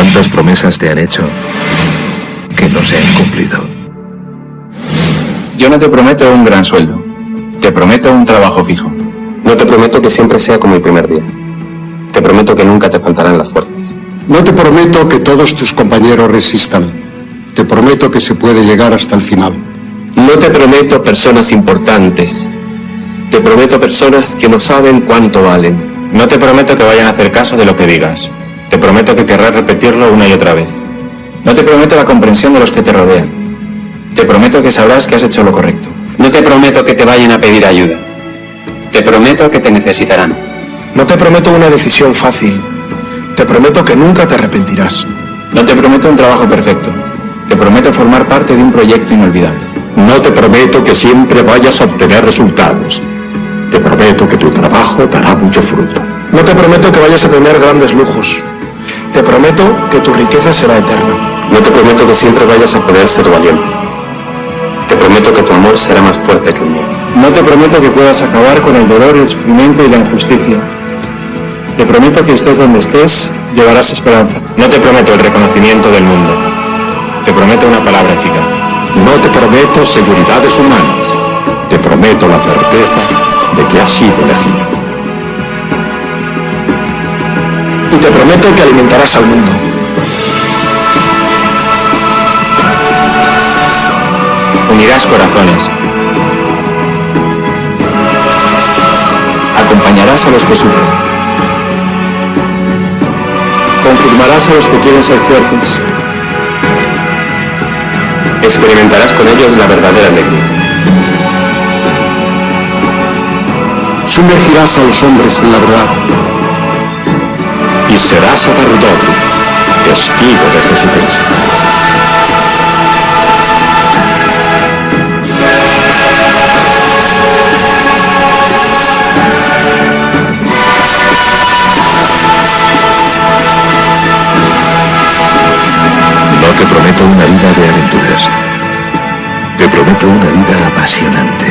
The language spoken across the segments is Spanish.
¿Cuántas promesas te han hecho que no se han cumplido? Yo no te prometo un gran sueldo. Te prometo un trabajo fijo. No te prometo que siempre sea como el primer día. Te prometo que nunca te faltarán las fuerzas. No te prometo que todos tus compañeros resistan. Te prometo que se puede llegar hasta el final. No te prometo personas importantes. Te prometo personas que no saben cuánto valen. No te prometo que vayan a hacer caso de lo que digas. Te prometo que querrás repetirlo una y otra vez. No te prometo la comprensión de los que te rodean. Te prometo que sabrás que has hecho lo correcto. No te prometo que te vayan a pedir ayuda. Te prometo que te necesitarán. No te prometo una decisión fácil. Te prometo que nunca te arrepentirás. No te prometo un trabajo perfecto. Te prometo formar parte de un proyecto inolvidable. No te prometo que siempre vayas a obtener resultados. Te prometo que tu trabajo dará mucho fruto. No te prometo que vayas a tener grandes lujos. Te prometo que tu riqueza será eterna. No te prometo que siempre vayas a poder ser valiente. Te prometo que tu amor será más fuerte que el mío. No te prometo que puedas acabar con el dolor, el sufrimiento y la injusticia. Te prometo que estés donde estés, llevarás esperanza. No te prometo el reconocimiento del mundo. Te prometo una palabra eficaz. No te prometo seguridades humanas. Te prometo la certeza de que has sido elegido. Y te prometo que alimentarás al mundo. Unirás corazones. Acompañarás a los que sufren. Confirmarás a los que quieren ser fuertes. Experimentarás con ellos la verdadera alegría. Sumergirás a los hombres en la verdad. Y serás sacerdote, testigo de Jesucristo. No te prometo una vida de aventuras. Te prometo una vida apasionante.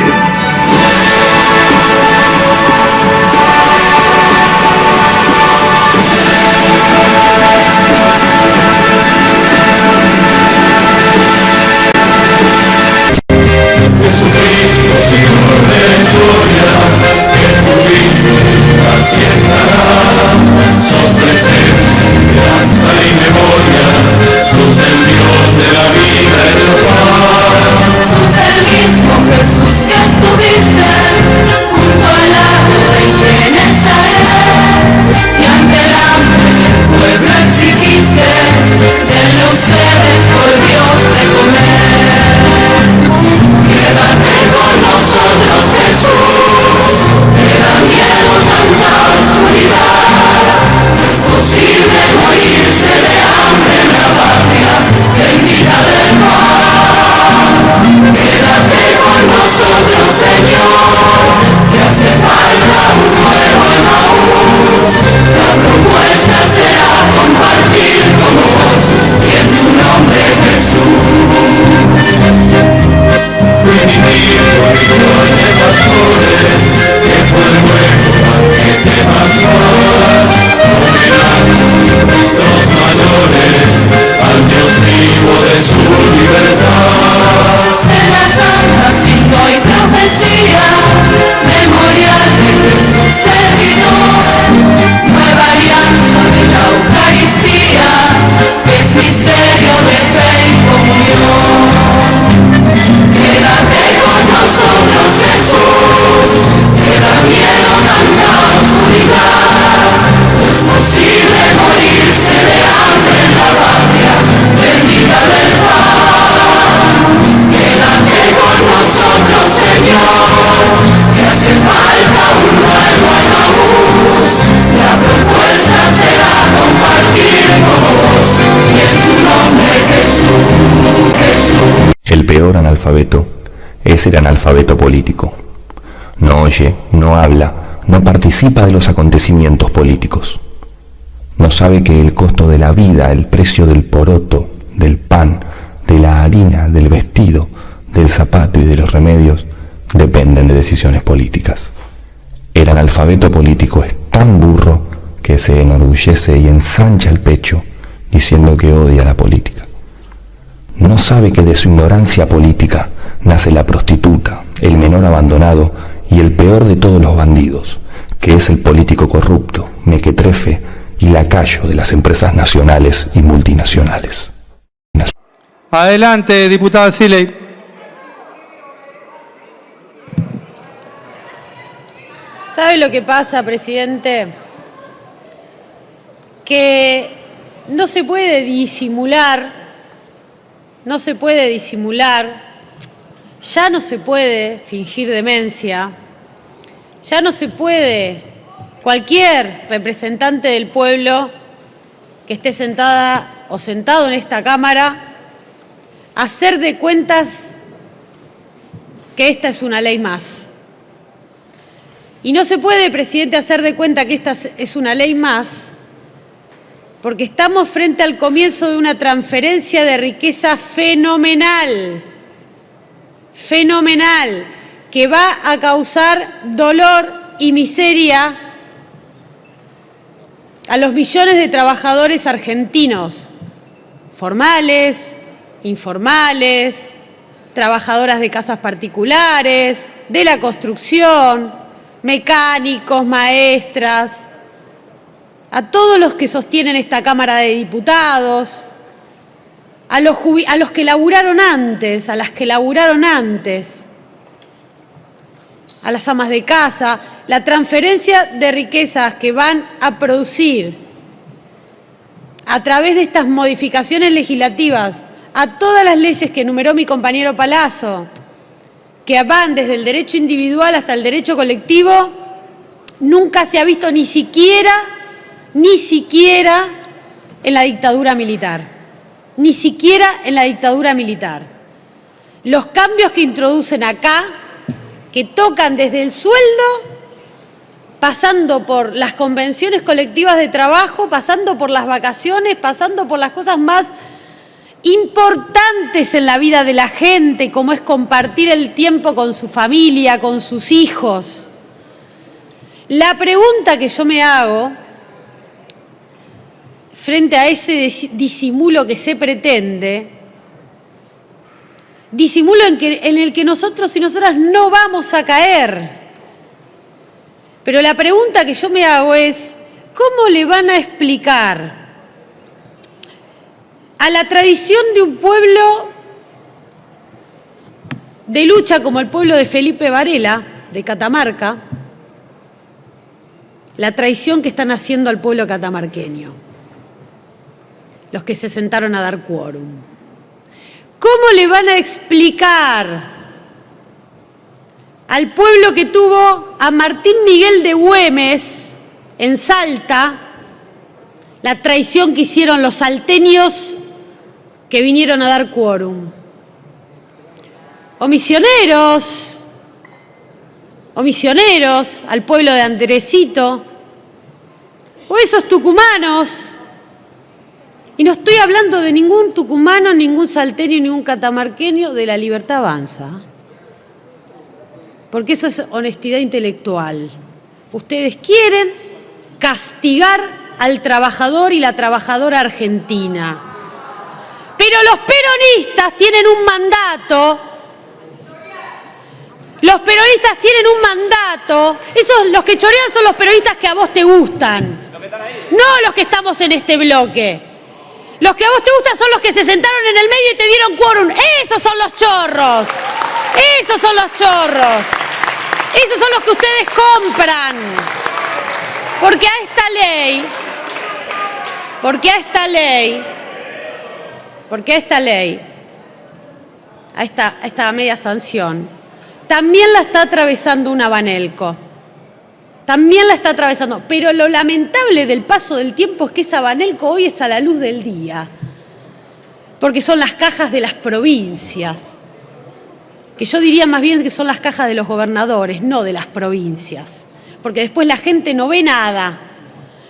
El peor analfabeto es el analfabeto político. No oye, no habla, no participa de los acontecimientos políticos. No sabe que el costo de la vida, el precio del poroto, del pan, de la harina, del vestido, del zapato y de los remedios dependen de decisiones políticas. El analfabeto político es tan burro que se enorgullece y ensancha el pecho diciendo que odia la política. No sabe que de su ignorancia política nace la prostituta, el menor abandonado y el peor de todos los bandidos, que es el político corrupto, mequetrefe y lacayo de las empresas nacionales y multinacionales. Adelante, diputada Siley. ¿Sabe lo que pasa, presidente? Que no se puede disimular, ya no se puede fingir demencia, ya no se puede cualquier representante del pueblo que esté sentada o sentado en esta Cámara hacer de cuentas que esta es una ley más. Y no se puede, presidente, hacer de cuenta que esta es una ley más, porque estamos frente al comienzo de una transferencia de riqueza fenomenal, que va a causar dolor y miseria a los millones de trabajadores argentinos, formales, informales, trabajadoras de casas particulares, de la construcción, mecánicos, maestras, a todos los que sostienen esta Cámara de Diputados, a los que laburaron antes, a las que laburaron antes, a las amas de casa, la transferencia de riquezas que van a producir a través de estas modificaciones legislativas a todas las leyes que enumeró mi compañero Palazzo, que van desde el derecho individual hasta el derecho colectivo, nunca se ha visto ni siquiera en la dictadura militar. Ni siquiera en la dictadura militar. Los cambios que introducen acá, que tocan desde el sueldo, pasando por las convenciones colectivas de trabajo, pasando por las vacaciones, pasando por las cosas más importantes en la vida de la gente, como es compartir el tiempo con su familia, con sus hijos. La pregunta que yo me hago, frente a ese disimulo que se pretende, disimulo en el que nosotros y nosotras no vamos a caer. Pero la pregunta que yo me hago es, ¿cómo le van a explicar a la tradición de un pueblo de lucha como el pueblo de Felipe Varela, de Catamarca, la traición que están haciendo al pueblo catamarqueño, los que se sentaron a dar quórum? ¿Cómo le van a explicar al pueblo que tuvo a Martín Miguel de Güemes en Salta la traición que hicieron los salteños que vinieron a dar quórum? O misioneros al pueblo de Andresito, o esos tucumanos. Y no estoy hablando de ningún tucumano, ningún salteño, ningún catamarqueño de La Libertad Avanza, porque eso es honestidad intelectual. Ustedes quieren castigar al trabajador y la trabajadora argentina, pero los peronistas tienen un mandato. Los peronistas tienen un mandato. Los que chorean son los peronistas que a vos te gustan, no los que estamos en este bloque. Los que a vos te gustan son los que se sentaron en el medio y te dieron quórum. Esos son los chorros. Esos son los chorros. Esos son los que ustedes compran. Porque a esta media sanción, también la está atravesando una Banelco. También la está atravesando, pero lo lamentable del paso del tiempo es que esa Banelco hoy es a la luz del día, porque son las cajas de las provincias, que yo diría más bien que son las cajas de los gobernadores, no de las provincias, porque después la gente no ve nada,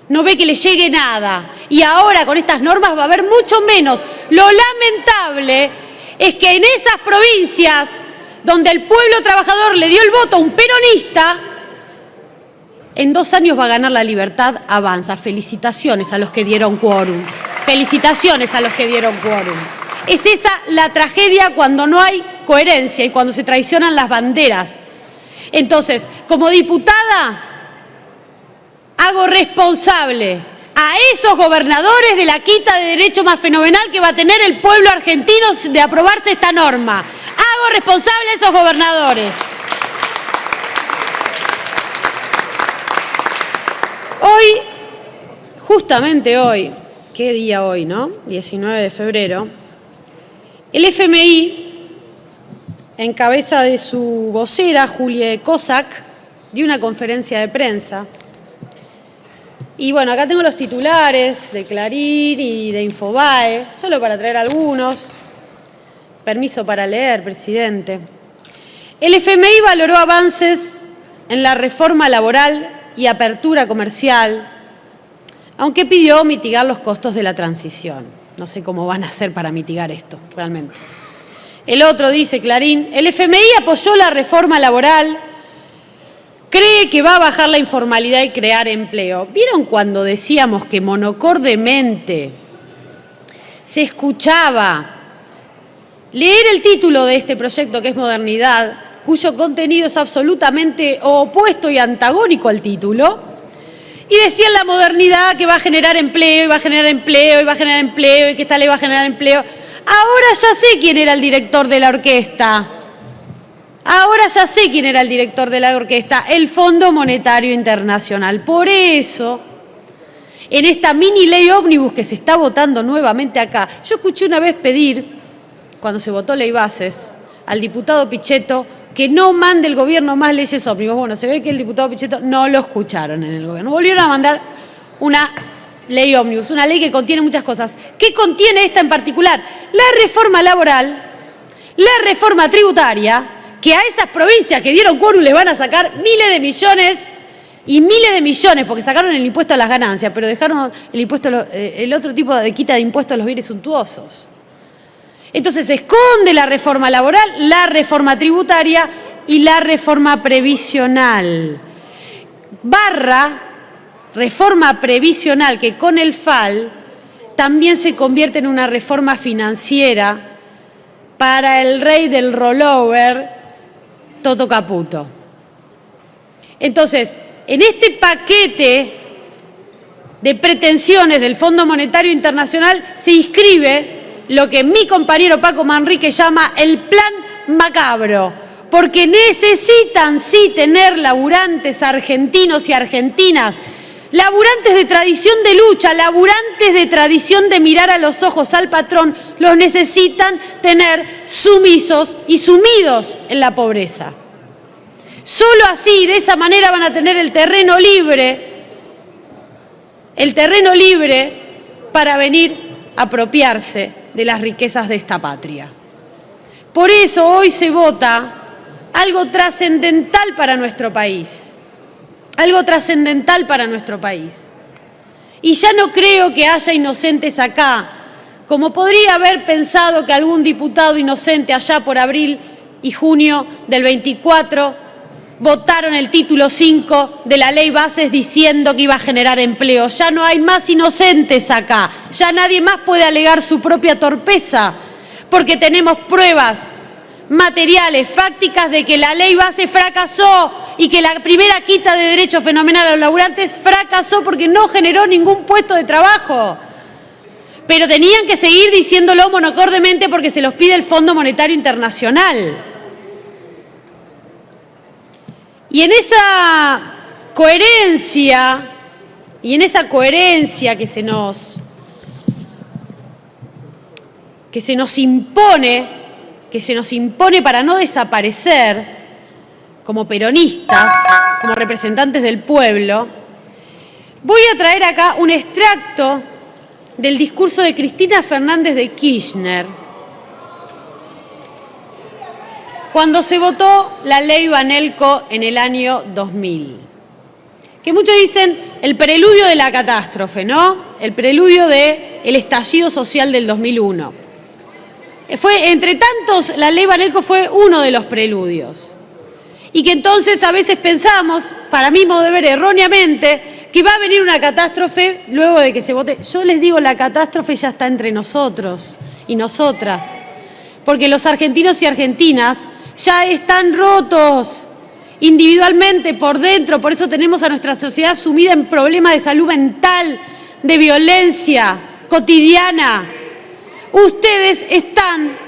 no ve que le llegue nada, y ahora con estas normas va a haber mucho menos. Lo lamentable es que en esas provincias donde el pueblo trabajador le dio el voto a un peronista, en 2 años va a ganar La Libertad Avanza. Felicitaciones a los que dieron quórum. Felicitaciones a los que dieron quórum. Es esa la tragedia cuando no hay coherencia y cuando se traicionan las banderas. Entonces, como diputada, hago responsable a esos gobernadores de la quita de derecho más fenomenal que va a tener el pueblo argentino de aprobarse esta norma. Hago responsable a esos gobernadores. Hoy, justamente hoy, ¿qué día hoy, no? 19 de febrero, el FMI, en cabeza de su vocera, Julie Kozak, dio una conferencia de prensa. Y bueno, acá tengo los titulares de Clarín y de Infobae, solo para traer algunos. Permiso para leer, presidente. El FMI valoró avances en la reforma laboral y apertura comercial, aunque pidió mitigar los costos de la transición. No sé cómo van a hacer para mitigar esto, realmente. El otro dice, Clarín, el FMI apoyó la reforma laboral, cree que va a bajar la informalidad y crear empleo. ¿Vieron cuando decíamos que monocordemente se escuchaba leer el título de este proyecto, que es Modernidad, cuyo contenido es absolutamente opuesto y antagónico al título? Y decían la modernidad que va a generar empleo, y va a generar empleo, y va a generar empleo, y que esta ley va a generar empleo. Ahora ya sé quién era el director de la orquesta. Ahora ya sé quién era el director de la orquesta, el Fondo Monetario Internacional. Por eso, en esta mini ley ómnibus que se está votando nuevamente acá, yo escuché una vez pedir, cuando se votó ley bases, al diputado Pichetto que no mande el gobierno más leyes ómnibus. Bueno, se ve que el diputado Pichetto no lo escucharon en el gobierno. Volvieron a mandar una ley ómnibus, una ley que contiene muchas cosas. ¿Qué contiene esta en particular? La reforma laboral, la reforma tributaria, que a esas provincias que dieron quórum les van a sacar miles de millones y miles de millones, porque sacaron el impuesto a las ganancias, pero dejaron el impuesto, el otro tipo de quita de impuestos a los bienes suntuosos. Entonces se esconde la reforma laboral, la reforma tributaria y la reforma previsional. Barra reforma previsional, que con el FAL también se convierte en una reforma financiera para el rey del rollover, Toto Caputo. Entonces, en este paquete de pretensiones del Fondo Monetario Internacional se inscribe lo que mi compañero Paco Manrique llama el plan macabro, porque necesitan sí tener laburantes argentinos y argentinas, laburantes de tradición de lucha, laburantes de tradición de mirar a los ojos al patrón, los necesitan tener sumisos y sumidos en la pobreza. Solo así, de esa manera, van a tener el terreno libre para venir a apropiarse de las riquezas de esta patria. Por eso hoy se vota algo trascendental para nuestro país. Algo trascendental para nuestro país. Y ya no creo que haya inocentes acá, como podría haber pensado que algún diputado inocente allá por abril y junio del 24 votaron el título 5 de la ley bases diciendo que iba a generar empleo. Ya no hay más inocentes acá, ya nadie más puede alegar su propia torpeza, porque tenemos pruebas materiales, fácticas, de que la ley base fracasó y que la primera quita de derecho fenomenal a los laburantes fracasó porque no generó ningún puesto de trabajo. Pero tenían que seguir diciéndolo monocordemente porque se los pide el Fondo Monetario Internacional. Y en esa coherencia que se nos impone para no desaparecer como peronistas, como representantes del pueblo, voy a traer acá un extracto del discurso de Cristina Fernández de Kirchner cuando se votó la ley Banelco en el año 2000. Que muchos dicen el preludio de la catástrofe, ¿no? El preludio del estallido social del 2001. Entre tantos, la ley Banelco fue uno de los preludios. Y que entonces a veces pensamos, para mí modo de ver erróneamente, que va a venir una catástrofe luego de que se vote. Yo les digo, la catástrofe ya está entre nosotros y nosotras, porque los argentinos y argentinas ya están rotos individualmente por dentro, por eso tenemos a nuestra sociedad sumida en problemas de salud mental, de violencia cotidiana. Ustedes están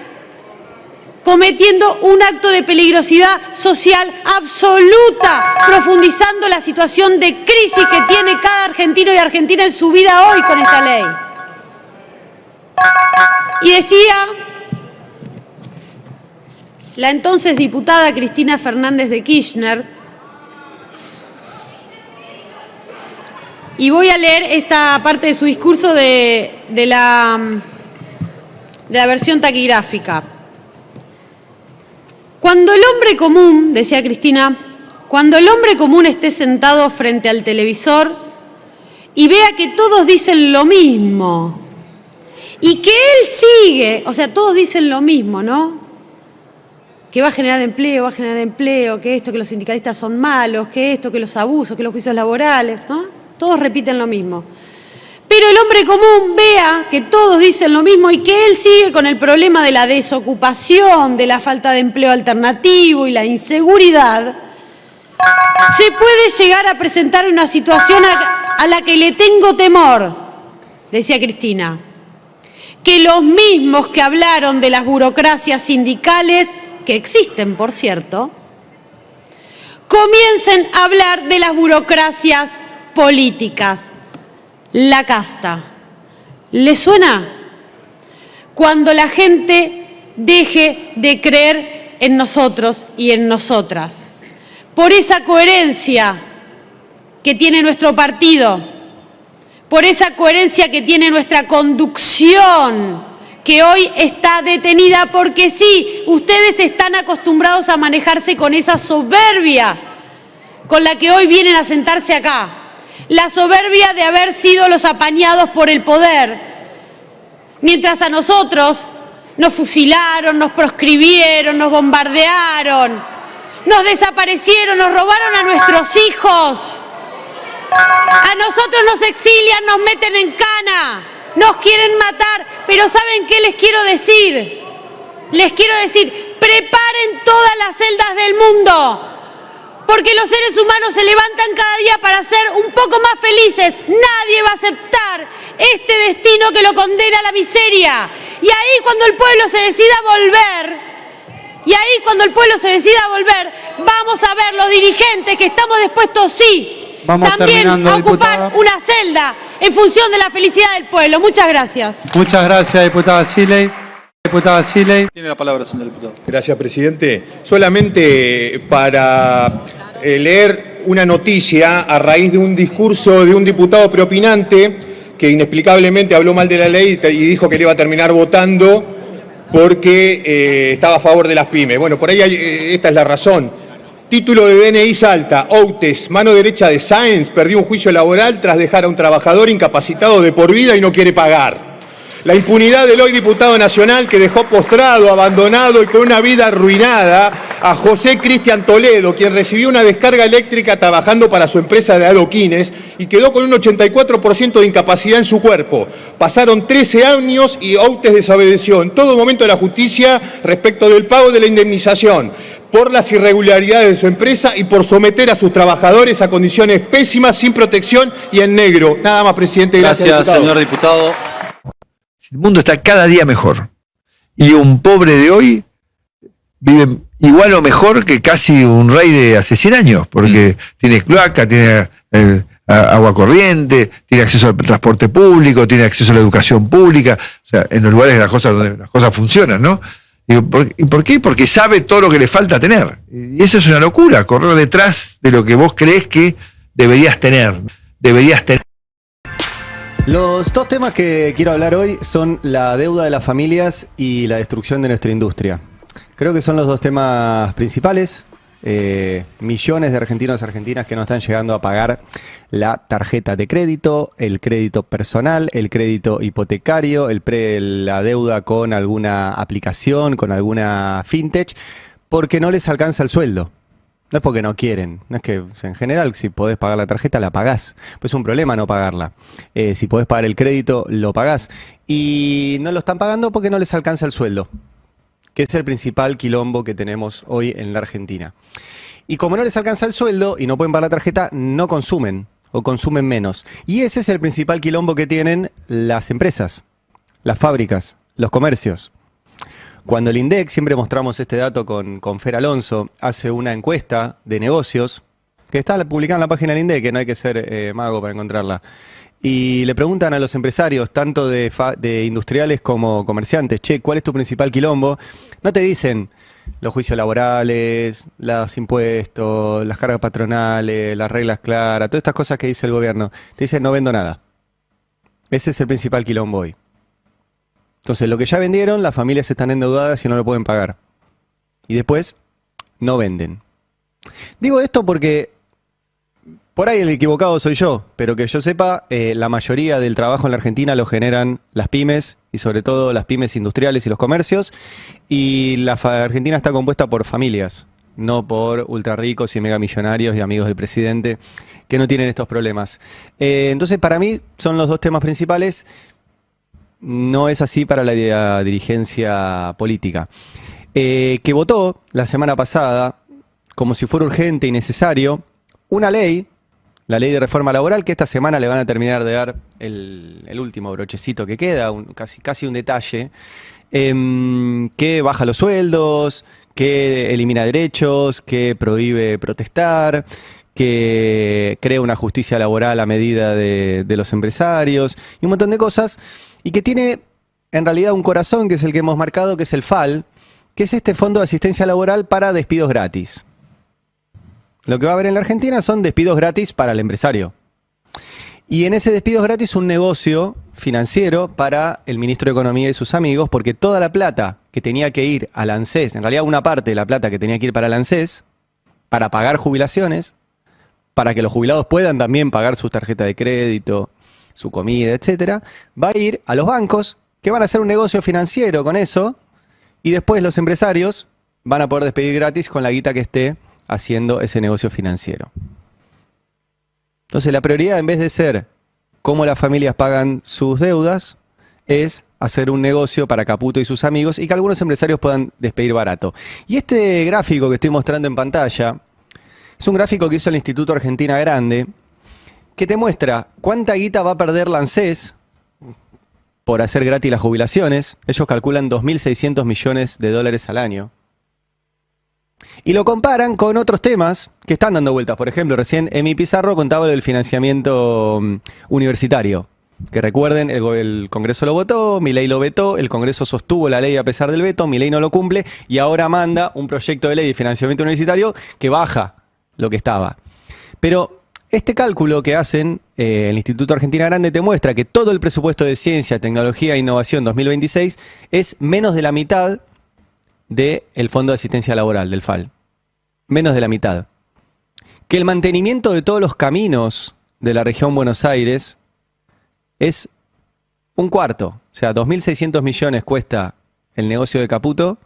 cometiendo un acto de peligrosidad social absoluta, profundizando la situación de crisis que tiene cada argentino y argentina en su vida hoy con esta ley. Y decía la entonces diputada Cristina Fernández de Kirchner, y voy a leer esta parte de su discurso de la versión taquigráfica. Cuando el hombre común, decía Cristina, cuando el hombre común esté sentado frente al televisor y vea que todos dicen lo mismo y que él sigue, o sea, todos dicen lo mismo, ¿no? Que va a generar empleo, que esto, que los sindicalistas son malos, que esto, que los abusos, que los juicios laborales, ¿no? Todos repiten lo mismo. Pero el hombre común vea que todos dicen lo mismo y que él sigue con el problema de la desocupación, de la falta de empleo alternativo y la inseguridad, se puede llegar a presentar una situación a la que le tengo temor, decía Cristina, que los mismos que hablaron de las burocracias sindicales, que existen, por cierto, comiencen a hablar de las burocracias políticas. La casta. ¿Le suena? Cuando la gente deje de creer en nosotros y en nosotras. Por esa coherencia que tiene nuestro partido, por esa coherencia que tiene nuestra conducción, que hoy está detenida porque sí, ustedes están acostumbrados a manejarse con esa soberbia con la que hoy vienen a sentarse acá. La soberbia de haber sido los apañados por el poder, mientras a nosotros nos fusilaron, nos proscribieron, nos bombardearon, nos desaparecieron, nos robaron a nuestros hijos, a nosotros nos exilian, nos meten en cana, nos quieren matar, pero ¿saben qué les quiero decir? Les quiero decir, preparen todas las celdas del mundo, porque los seres humanos se levantan cada día para ser un poco más felices. Nadie va a aceptar este destino que lo condena a la miseria. Y ahí cuando el pueblo se decida volver, vamos a ver los dirigentes que estamos dispuestos, sí, también a ocupar una celda en función de la felicidad del pueblo. Muchas gracias. Muchas gracias, diputada Siley. Diputada Siley. Tiene la palabra, señor diputado. Gracias, presidente. Solamente para leer una noticia a raíz de un discurso de un diputado preopinante que inexplicablemente habló mal de la ley y dijo que le iba a terminar votando porque estaba a favor de las pymes. Bueno, por ahí esta es la razón. Título de DNI Salta, Outes, mano derecha de Sáenz, perdió un juicio laboral tras dejar a un trabajador incapacitado de por vida y no quiere pagar. La impunidad del hoy diputado nacional que dejó postrado, abandonado y con una vida arruinada a José Cristian Toledo, quien recibió una descarga eléctrica trabajando para su empresa de adoquines y quedó con un 84% de incapacidad en su cuerpo. Pasaron 13 años y Outes desobedeció en todo momento de la justicia respecto del pago de la indemnización por las irregularidades de su empresa y por someter a sus trabajadores a condiciones pésimas, sin protección y en negro. Nada más, presidente. Gracias, diputado. Señor diputado. El mundo está cada día mejor. Y un pobre de hoy vive igual o mejor que casi un rey de hace 100 años, porque tiene cloaca, tiene agua corriente, tiene acceso al transporte público, tiene acceso a la educación pública, o sea, en los lugares donde las cosas funcionan, ¿no? ¿Y por qué? Porque sabe todo lo que le falta tener. Y eso es una locura, correr detrás de lo que vos creés que deberías tener. Los dos temas que quiero hablar hoy son la deuda de las familias y la destrucción de nuestra industria. Creo que son los dos temas principales. Millones de argentinos y argentinas que no están llegando a pagar la tarjeta de crédito, el crédito personal, el crédito hipotecario, la deuda con alguna aplicación, con alguna fintech, porque no les alcanza el sueldo. No es porque no quieren, no es que en general si podés pagar la tarjeta la pagás, pues es un problema no pagarla. Si podés pagar el crédito lo pagás y no lo están pagando porque no les alcanza el sueldo, que es el principal quilombo que tenemos hoy en la Argentina. Y como no les alcanza el sueldo y no pueden pagar la tarjeta, no consumen o consumen menos. Y ese es el principal quilombo que tienen las empresas, las fábricas, los comercios. Cuando el INDEC, siempre mostramos este dato con Fer Alonso, hace una encuesta de negocios, que está publicada en la página del INDEC, que no hay que ser mago para encontrarla, y le preguntan a los empresarios, tanto de industriales como comerciantes, che, ¿cuál es tu principal quilombo? No te dicen los juicios laborales, los impuestos, las cargas patronales, las reglas claras, todas estas cosas que dice el gobierno. Te dicen, no vendo nada. Ese es el principal quilombo hoy. Entonces, lo que ya vendieron, las familias están endeudadas y no lo pueden pagar. Y después, no venden. Digo esto porque por ahí el equivocado soy yo, pero que yo sepa, la mayoría del trabajo en la Argentina lo generan las pymes y sobre todo las pymes industriales y los comercios. Y la Argentina está compuesta por familias, no por ultra ricos y mega millonarios y amigos del presidente que no tienen estos problemas. Entonces, para mí son los dos temas principales. No es así para la dirigencia política. Que votó la semana pasada, como si fuera urgente y necesario, una ley, la ley de reforma laboral, que esta semana le van a terminar de dar el último brochecito que queda, casi un detalle, que baja los sueldos, que elimina derechos, que prohíbe protestar, que crea una justicia laboral a medida de los empresarios y un montón de cosas, y que tiene en realidad un corazón, que es el que hemos marcado, que es el FAL, que es este Fondo de Asistencia Laboral para despidos gratis. Lo que va a haber en la Argentina son despidos gratis para el empresario. Y en ese despidos gratis un negocio financiero para el ministro de Economía y sus amigos, porque toda la plata que tenía que ir al ANSES, en realidad una parte de la plata que tenía que ir para el ANSES, para pagar jubilaciones, para que los jubilados puedan también pagar sus tarjetas de crédito, su comida, etcétera, va a ir a los bancos que van a hacer un negocio financiero con eso y después los empresarios van a poder despedir gratis con la guita que esté haciendo ese negocio financiero. Entonces la prioridad, en vez de ser cómo las familias pagan sus deudas, es hacer un negocio para Caputo y sus amigos y que algunos empresarios puedan despedir barato. Y este gráfico que estoy mostrando en pantalla es un gráfico que hizo el Instituto Argentina Grande, que te muestra cuánta guita va a perder la ANSES por hacer gratis las jubilaciones. Ellos calculan 2.600 millones de dólares al año. Y lo comparan con otros temas que están dando vueltas. Por ejemplo, recién Emi Pizarro contaba del financiamiento universitario. Que recuerden, el Congreso lo votó, Milei lo vetó, el Congreso sostuvo la ley a pesar del veto, Milei no lo cumple y ahora manda un proyecto de ley de financiamiento universitario que baja lo que estaba. Pero este cálculo que hacen el Instituto Argentina Grande te muestra que todo el presupuesto de Ciencia, Tecnología e Innovación 2026 es menos de la mitad del Fondo de Asistencia Laboral, del FAL. Menos de la mitad. Que el mantenimiento de todos los caminos de la región Buenos Aires es un cuarto. O sea, 2.600 millones cuesta el negocio de Caputo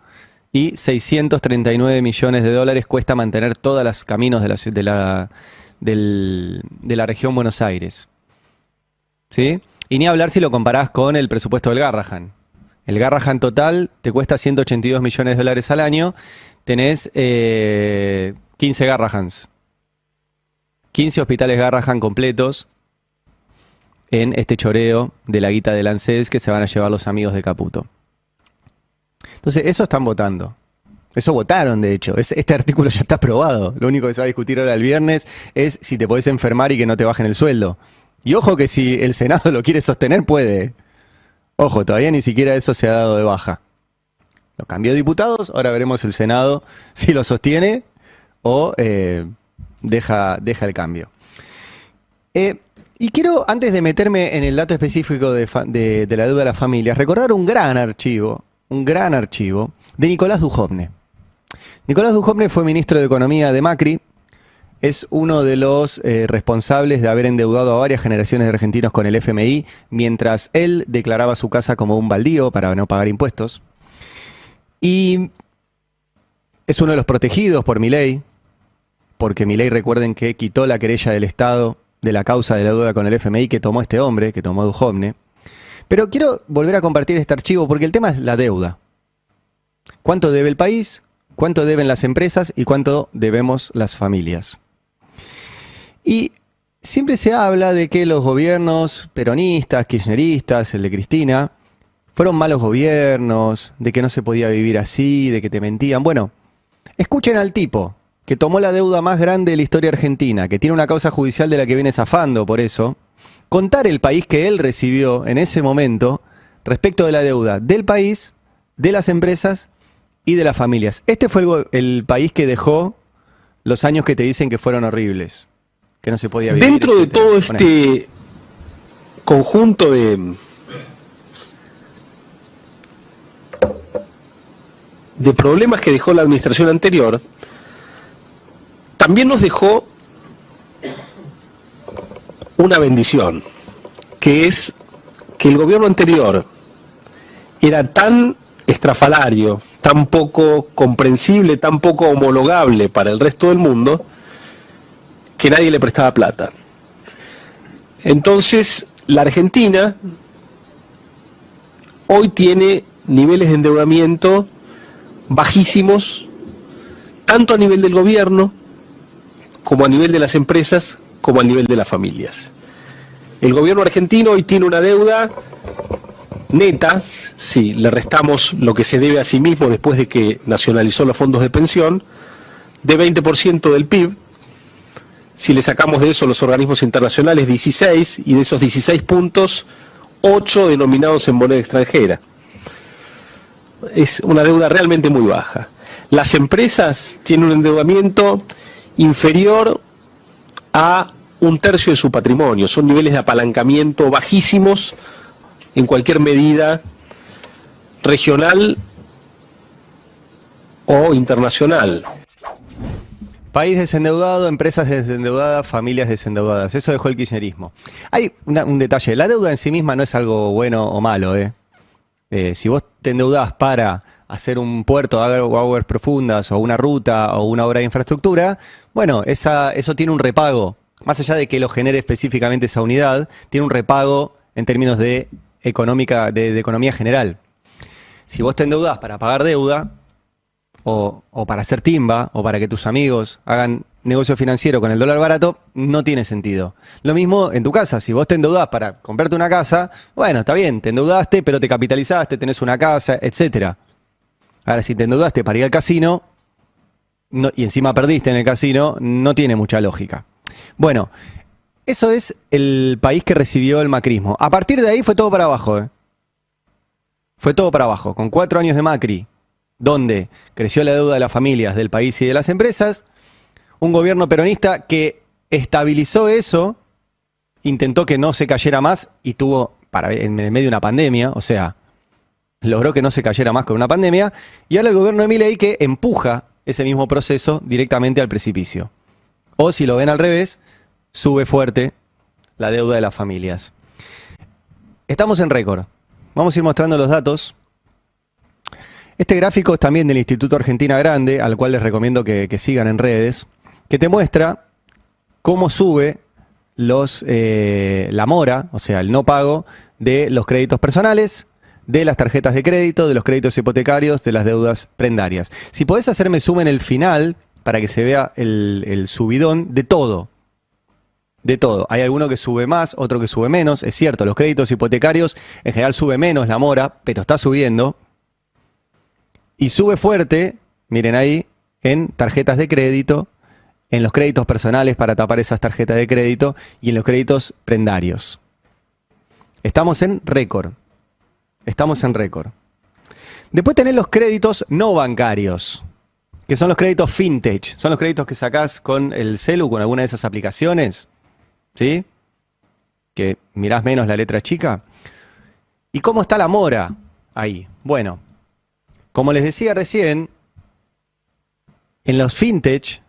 y 639 millones de dólares cuesta mantener todos los caminos de la región Buenos Aires. ¿Sí? Y ni hablar si lo comparás con el presupuesto del Garrahan. El Garrahan total te cuesta 182 millones de dólares al año. Tenés 15 Garrahans. 15 hospitales Garrahan completos en este choreo de la guita del ANSES que se van a llevar los amigos de Caputo. Entonces, eso están votando. Eso votaron, de hecho. Este artículo ya está aprobado. Lo único que se va a discutir ahora el viernes es si te podés enfermar y que no te bajen el sueldo. Y ojo que si el Senado lo quiere sostener, puede. Ojo, todavía ni siquiera eso se ha dado de baja. Lo cambió diputados, ahora veremos el Senado si lo sostiene o deja el cambio. Y quiero, antes de meterme en el dato específico de la deuda de las familias, recordar un gran archivo de Nicolás Dujovne. Nicolás Dujovne fue ministro de Economía de Macri, es uno de los responsables de haber endeudado a varias generaciones de argentinos con el FMI, mientras él declaraba su casa como un baldío para no pagar impuestos. Y es uno de los protegidos por Milei, porque Milei, recuerden que quitó la querella del Estado de la causa de la deuda con el FMI que tomó este hombre, que tomó Duhovne. Pero quiero volver a compartir este archivo porque el tema es la deuda. ¿Cuánto debe el país? ¿Cuánto deben las empresas? ¿Y cuánto debemos las familias? Y siempre se habla de que los gobiernos peronistas, kirchneristas, el de Cristina, fueron malos gobiernos, de que no se podía vivir así, de que te mentían. Bueno, escuchen al tipo que tomó la deuda más grande de la historia argentina, que tiene una causa judicial de la que viene zafando por eso, contar el país que él recibió en ese momento respecto de la deuda del país, de las empresas y de las familias. Este fue el país que dejó los años que te dicen que fueron horribles, que no se podía vivir. Dentro de todo este conjunto de problemas que dejó la administración anterior, también nos dejó una bendición, que es que el gobierno anterior era tan estrafalario, tan poco comprensible, tan poco homologable para el resto del mundo, que nadie le prestaba plata. Entonces, la Argentina hoy tiene niveles de endeudamiento bajísimos, tanto a nivel del gobierno, como a nivel de las empresas, como a nivel de las familias. El gobierno argentino hoy tiene una deuda neta, si le restamos lo que se debe a sí mismo después de que nacionalizó los fondos de pensión, de 20% del PIB. Si le sacamos de eso los organismos internacionales, 16, y de esos 16 puntos, 8 denominados en moneda extranjera. Es una deuda realmente muy baja. Las empresas tienen un endeudamiento inferior a 1/3 de su patrimonio. Son niveles de apalancamiento bajísimos en cualquier medida regional o internacional. País desendeudado, empresas desendeudadas, familias desendeudadas. Eso dejó el kirchnerismo. Hay un detalle. La deuda en sí misma no es algo bueno o malo. Si vos te endeudás para hacer un puerto de aguas profundas o una ruta o una obra de infraestructura, bueno, eso tiene un repago. Más allá de que lo genere específicamente esa unidad, tiene un repago en términos de economía general. Si vos te endeudás para pagar deuda, o para hacer timba, o para que tus amigos hagan negocio financiero con el dólar barato, no tiene sentido. Lo mismo en tu casa. Si vos te endeudás para comprarte una casa, bueno, está bien, te endeudaste, pero te capitalizaste, tenés una casa, etcétera. Ahora, si te endeudaste para ir al casino, y encima perdiste en el casino, no tiene mucha lógica. Bueno, eso es el país que recibió el macrismo. A partir de ahí fue todo para abajo. Fue todo para abajo. Con 4 años de Macri, donde creció la deuda de las familias, del país y de las empresas, un gobierno peronista que estabilizó eso, intentó que no se cayera más y tuvo en medio de una pandemia, o sea, logró que no se cayera más con una pandemia, y ahora el gobierno de Milei que empuja ese mismo proceso directamente al precipicio. O si lo ven al revés, sube fuerte la deuda de las familias. Estamos en récord. Vamos a ir mostrando los datos. Este gráfico es también del Instituto Argentina Grande, al cual les recomiendo que sigan en redes, que te muestra cómo sube la mora, o sea, el no pago de los créditos personales, de las tarjetas de crédito, de los créditos hipotecarios, de las deudas prendarias. Si podés hacerme zoom en el final, para que se vea el subidón de todo. De todo. Hay alguno que sube más, otro que sube menos. Es cierto, los créditos hipotecarios en general sube menos la mora, pero está subiendo. Y sube fuerte, miren ahí, en tarjetas de crédito, en los créditos personales para tapar esas tarjetas de crédito y en los créditos prendarios. Estamos en récord. Estamos en récord. Después tenés los créditos no bancarios, que son los créditos fintech. Son los créditos que sacás con el celu, con alguna de esas aplicaciones, ¿sí? Que mirás menos la letra chica. ¿Y cómo está la mora ahí? Bueno, como les decía recién, en los fintech,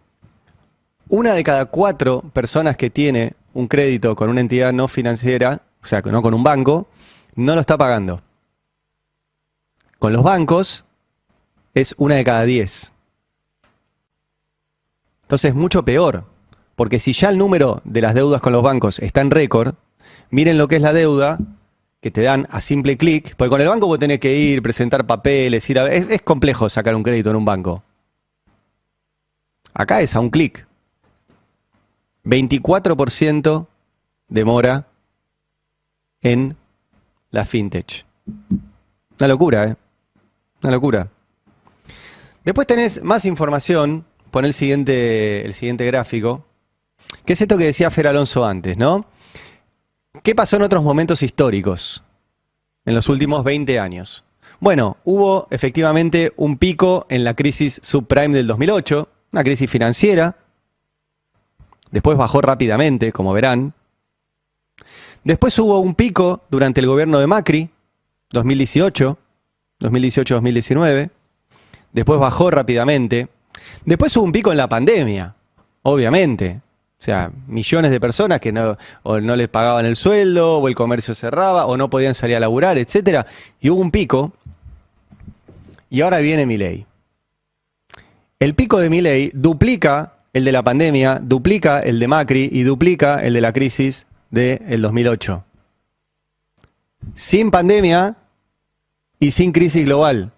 1 de cada 4 personas que tiene un crédito con una entidad no financiera, o sea, no con un banco, no lo está pagando. Con los bancos es 1 de cada 10. Entonces es mucho peor, porque si ya el número de las deudas con los bancos está en récord, miren lo que es la deuda que te dan a simple clic, porque con el banco vos tenés que ir, presentar papeles, es complejo sacar un crédito en un banco. Acá es a un clic. 24% demora en la fintech. Una locura, ¿eh? Una locura. Después tenés más información, pon el siguiente gráfico, que es esto que decía Fer Alonso antes, ¿no? ¿Qué pasó en otros momentos históricos en los últimos 20 años? Bueno, hubo efectivamente un pico en la crisis subprime del 2008, una crisis financiera. Después bajó rápidamente, como verán. Después hubo un pico durante el gobierno de Macri, 2018-2019. Después bajó rápidamente. Después hubo un pico en la pandemia, obviamente. O sea, millones de personas que no les pagaban el sueldo, o el comercio cerraba, o no podían salir a laburar, etc. Y hubo un pico. Y ahora viene Milei. El pico de Milei duplica el de la pandemia, duplica el de Macri y duplica el de la crisis del 2008. Sin pandemia y sin crisis global.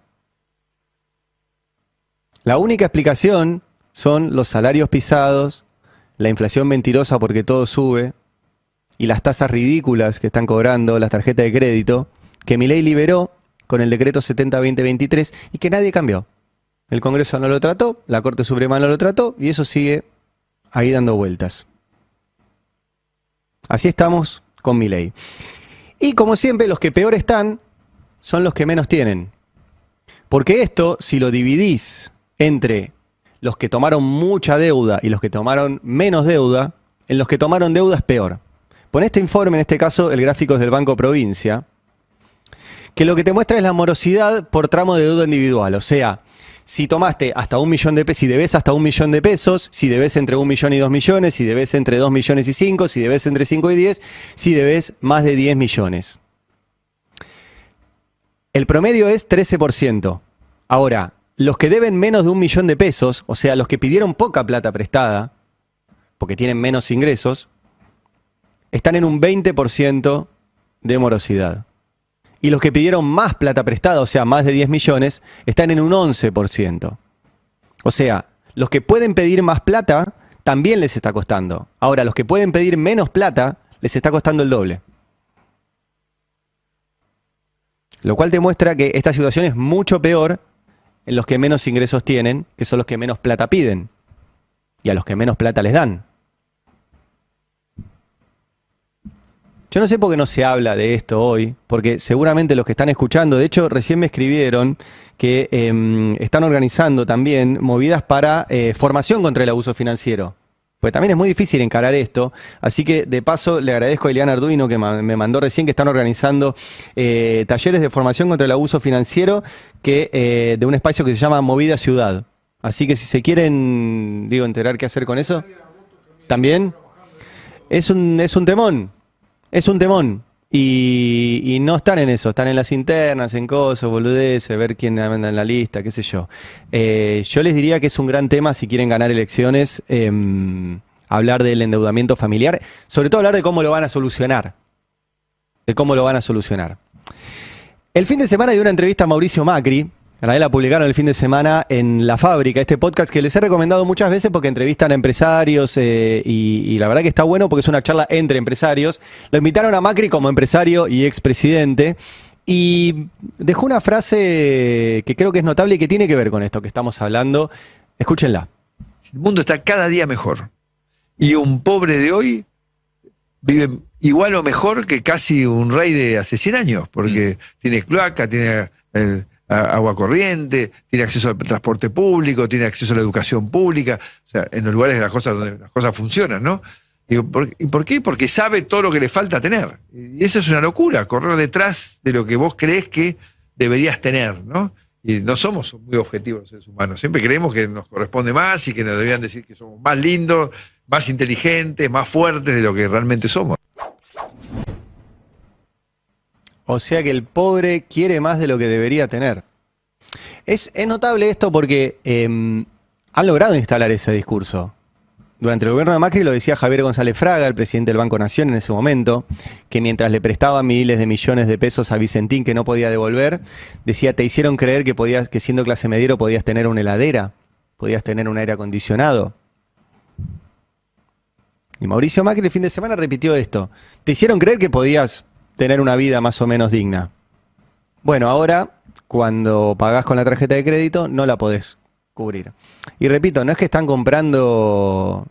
La única explicación son los salarios pisados, la inflación mentirosa porque todo sube y las tasas ridículas que están cobrando las tarjetas de crédito que Milei liberó con el decreto 70-2023 y que nadie cambió. El Congreso no lo trató, la Corte Suprema no lo trató y eso sigue ahí dando vueltas. Así estamos con Milei. Y como siempre, los que peor están son los que menos tienen. Porque esto, si lo dividís entre los que tomaron mucha deuda y los que tomaron menos deuda, en los que tomaron deuda es peor. Pon este informe, en este caso el gráfico es del Banco Provincia, que lo que te muestra es la morosidad por tramo de deuda individual. O sea, si tomaste hasta 1 millón de pesos, si debes hasta 1 millón de pesos, si debes entre 1 millón y 2 millones, si debes entre 2 millones y 5, si debes entre 5 y 10, si debes más de 10 millones. El promedio es 13%. Ahora, los que deben menos de 1 millón de pesos, o sea, los que pidieron poca plata prestada, porque tienen menos ingresos, están en un 20% de morosidad. Y los que pidieron más plata prestada, o sea, más de 10 millones, están en un 11%. O sea, los que pueden pedir más plata, también les está costando. Ahora, los que pueden pedir menos plata, les está costando el doble. Lo cual te muestra que esta situación es mucho peor en los que menos ingresos tienen, que son los que menos plata piden. Y a los que menos plata les dan. Yo no sé por qué no se habla de esto hoy, porque seguramente los que están escuchando, de hecho recién me escribieron que están organizando también movidas para formación contra el abuso financiero. Porque también es muy difícil encarar esto, así que de paso le agradezco a Eliana Arduino que me mandó recién que están organizando talleres de formación contra el abuso financiero de un espacio que se llama Movida Ciudad. Así que si se quieren, enterar qué hacer con eso, también es un temón. Es un temón. Y no están en eso, están en las internas, en cosas, boludeces, ver quién anda en la lista, qué sé yo. Yo les diría que es un gran tema si quieren ganar elecciones, hablar del endeudamiento familiar, sobre todo hablar de cómo lo van a solucionar. De cómo lo van a solucionar. El fin de semana dio una entrevista a Mauricio Macri. La publicaron el fin de semana en La Fábrica, este podcast que les he recomendado muchas veces porque entrevistan a empresarios y la verdad que está bueno porque es una charla entre empresarios. Lo invitaron a Macri como empresario y expresidente y dejó una frase que creo que es notable y que tiene que ver con esto que estamos hablando. Escúchenla. El mundo está cada día mejor y un pobre de hoy vive igual o mejor que casi un rey de hace 100 años porque tiene cloaca, tiene agua corriente, tiene acceso al transporte público, tiene acceso a la educación pública, o sea, en los lugares donde las cosas funcionan, ¿no? ¿Y por qué? Porque sabe todo lo que le falta tener. Y eso es una locura, correr detrás de lo que vos creés que deberías tener, ¿no? Y no somos muy objetivos los seres humanos, siempre creemos que nos corresponde más y que nos deberían decir que somos más lindos, más inteligentes, más fuertes de lo que realmente somos. O sea que el pobre quiere más de lo que debería tener. Es notable esto porque han logrado instalar ese discurso. Durante el gobierno de Macri lo decía Javier González Fraga, el presidente del Banco Nación en ese momento, que mientras le prestaba miles de millones de pesos a Vicentín que no podía devolver, decía, te hicieron creer que siendo clase mediero podías tener una heladera, podías tener un aire acondicionado. Y Mauricio Macri el fin de semana repitió esto, te hicieron creer que podías tener una vida más o menos digna. Bueno, ahora, cuando pagás con la tarjeta de crédito, no la podés cubrir. Y repito, no es que están comprando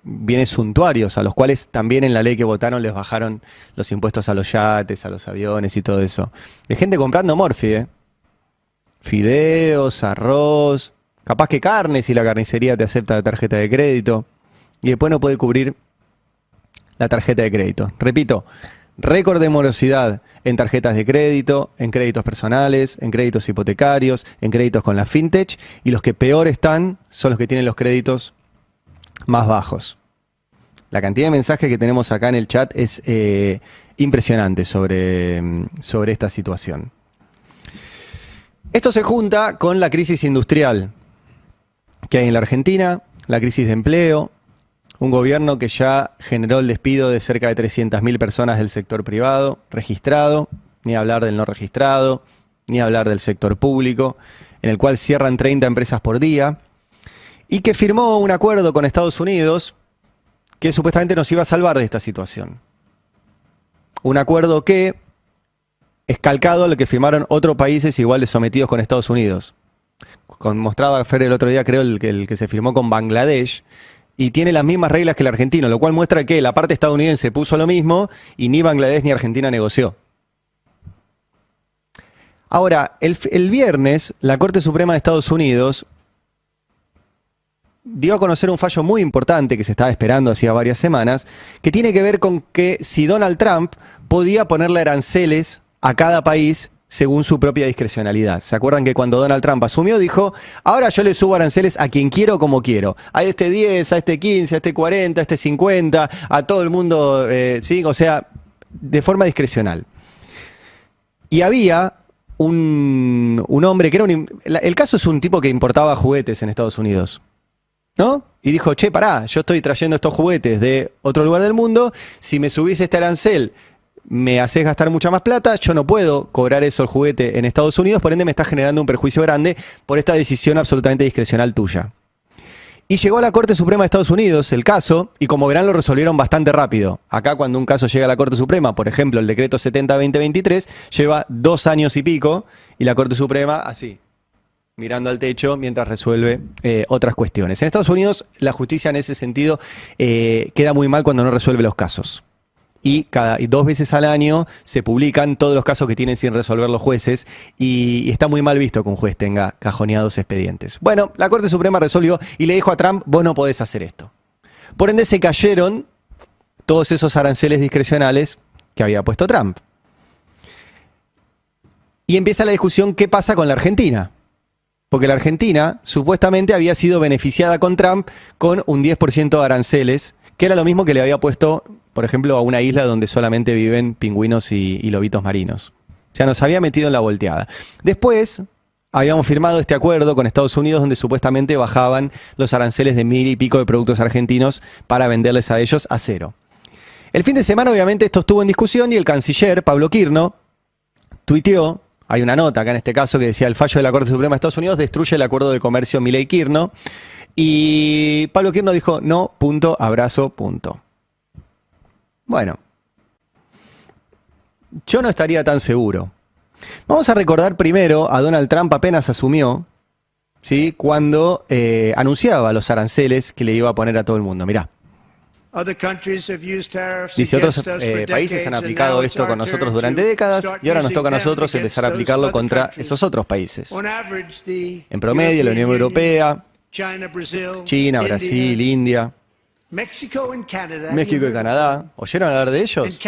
bienes suntuarios, a los cuales también en la ley que votaron les bajaron los impuestos a los yates, a los aviones y todo eso. Hay gente comprando morfi, fideos, arroz, capaz que carne si la carnicería te acepta la tarjeta de crédito, y después no puede cubrir la tarjeta de crédito. Repito, récord de morosidad en tarjetas de crédito, en créditos personales, en créditos hipotecarios, en créditos con la fintech, y los que peor están son los que tienen los créditos más bajos. La cantidad de mensajes que tenemos acá en el chat es impresionante sobre esta situación. Esto se junta con la crisis industrial que hay en la Argentina, la crisis de empleo, un gobierno que ya generó el despido de cerca de 300.000 personas del sector privado, registrado, ni hablar del no registrado, ni hablar del sector público, en el cual cierran 30 empresas por día, y que firmó un acuerdo con Estados Unidos que supuestamente nos iba a salvar de esta situación. Un acuerdo que es calcado a lo que firmaron otros países igual de sometidos con Estados Unidos. Mostraba Fer el otro día, creo, el que se firmó con Bangladesh, y tiene las mismas reglas que el argentino, lo cual muestra que la parte estadounidense puso lo mismo y ni Bangladesh ni Argentina negoció. Ahora, el viernes, la Corte Suprema de Estados Unidos dio a conocer un fallo muy importante que se estaba esperando hacía varias semanas, que tiene que ver con que si Donald Trump podía ponerle aranceles a cada país según su propia discrecionalidad. ¿Se acuerdan que cuando Donald Trump asumió dijo, ahora yo le subo aranceles a quien quiero como quiero? A este 10, a este 15, a este 40, a este 50, a todo el mundo, ¿sí? O sea, de forma discrecional. Y había un hombre que era el caso es un tipo que importaba juguetes en Estados Unidos, ¿no? Y dijo, che, pará, yo estoy trayendo estos juguetes de otro lugar del mundo, si me subís este arancel me haces gastar mucha más plata, yo no puedo cobrar eso el juguete en Estados Unidos, por ende me está generando un perjuicio grande por esta decisión absolutamente discrecional tuya. Y llegó a la Corte Suprema de Estados Unidos el caso, y como verán lo resolvieron bastante rápido. Acá cuando un caso llega a la Corte Suprema, por ejemplo el decreto 70-2023, lleva 2 años y pico, y la Corte Suprema así, mirando al techo mientras resuelve otras cuestiones. En Estados Unidos la justicia en ese sentido queda muy mal cuando no resuelve los casos. Y 2 veces al año se publican todos los casos que tienen sin resolver los jueces, y está muy mal visto que un juez tenga cajoneados expedientes. Bueno, la Corte Suprema resolvió y le dijo a Trump, vos no podés hacer esto. Por ende se cayeron todos esos aranceles discrecionales que había puesto Trump. Y empieza la discusión, ¿qué pasa con la Argentina? Porque la Argentina supuestamente había sido beneficiada con Trump con un 10% de aranceles, que era lo mismo que le había puesto, por ejemplo, a una isla donde solamente viven pingüinos y lobitos marinos. O sea, nos había metido en la volteada. Después habíamos firmado este acuerdo con Estados Unidos donde supuestamente bajaban los aranceles de 1000 y pico de productos argentinos para venderles a ellos a 0. El fin de semana, obviamente, esto estuvo en discusión y el canciller, Pablo Quirno, tuiteó, hay una nota acá en este caso que decía, el fallo de la Corte Suprema de Estados Unidos destruye el acuerdo de comercio Milei-Quirno. Y Pablo Quirno dijo, no, punto, abrazo, punto. Bueno, yo no estaría tan seguro. Vamos a recordar primero a Donald Trump apenas asumió, ¿sí? Cuando anunciaba los aranceles que le iba a poner a todo el mundo. Mirá. Dice, otros países han aplicado esto con nosotros durante décadas y ahora nos toca a nosotros empezar a aplicarlo contra esos otros países. En promedio, la Unión Europea, China, Brasil, India, México y Canadá, ¿oyeron hablar de ellos?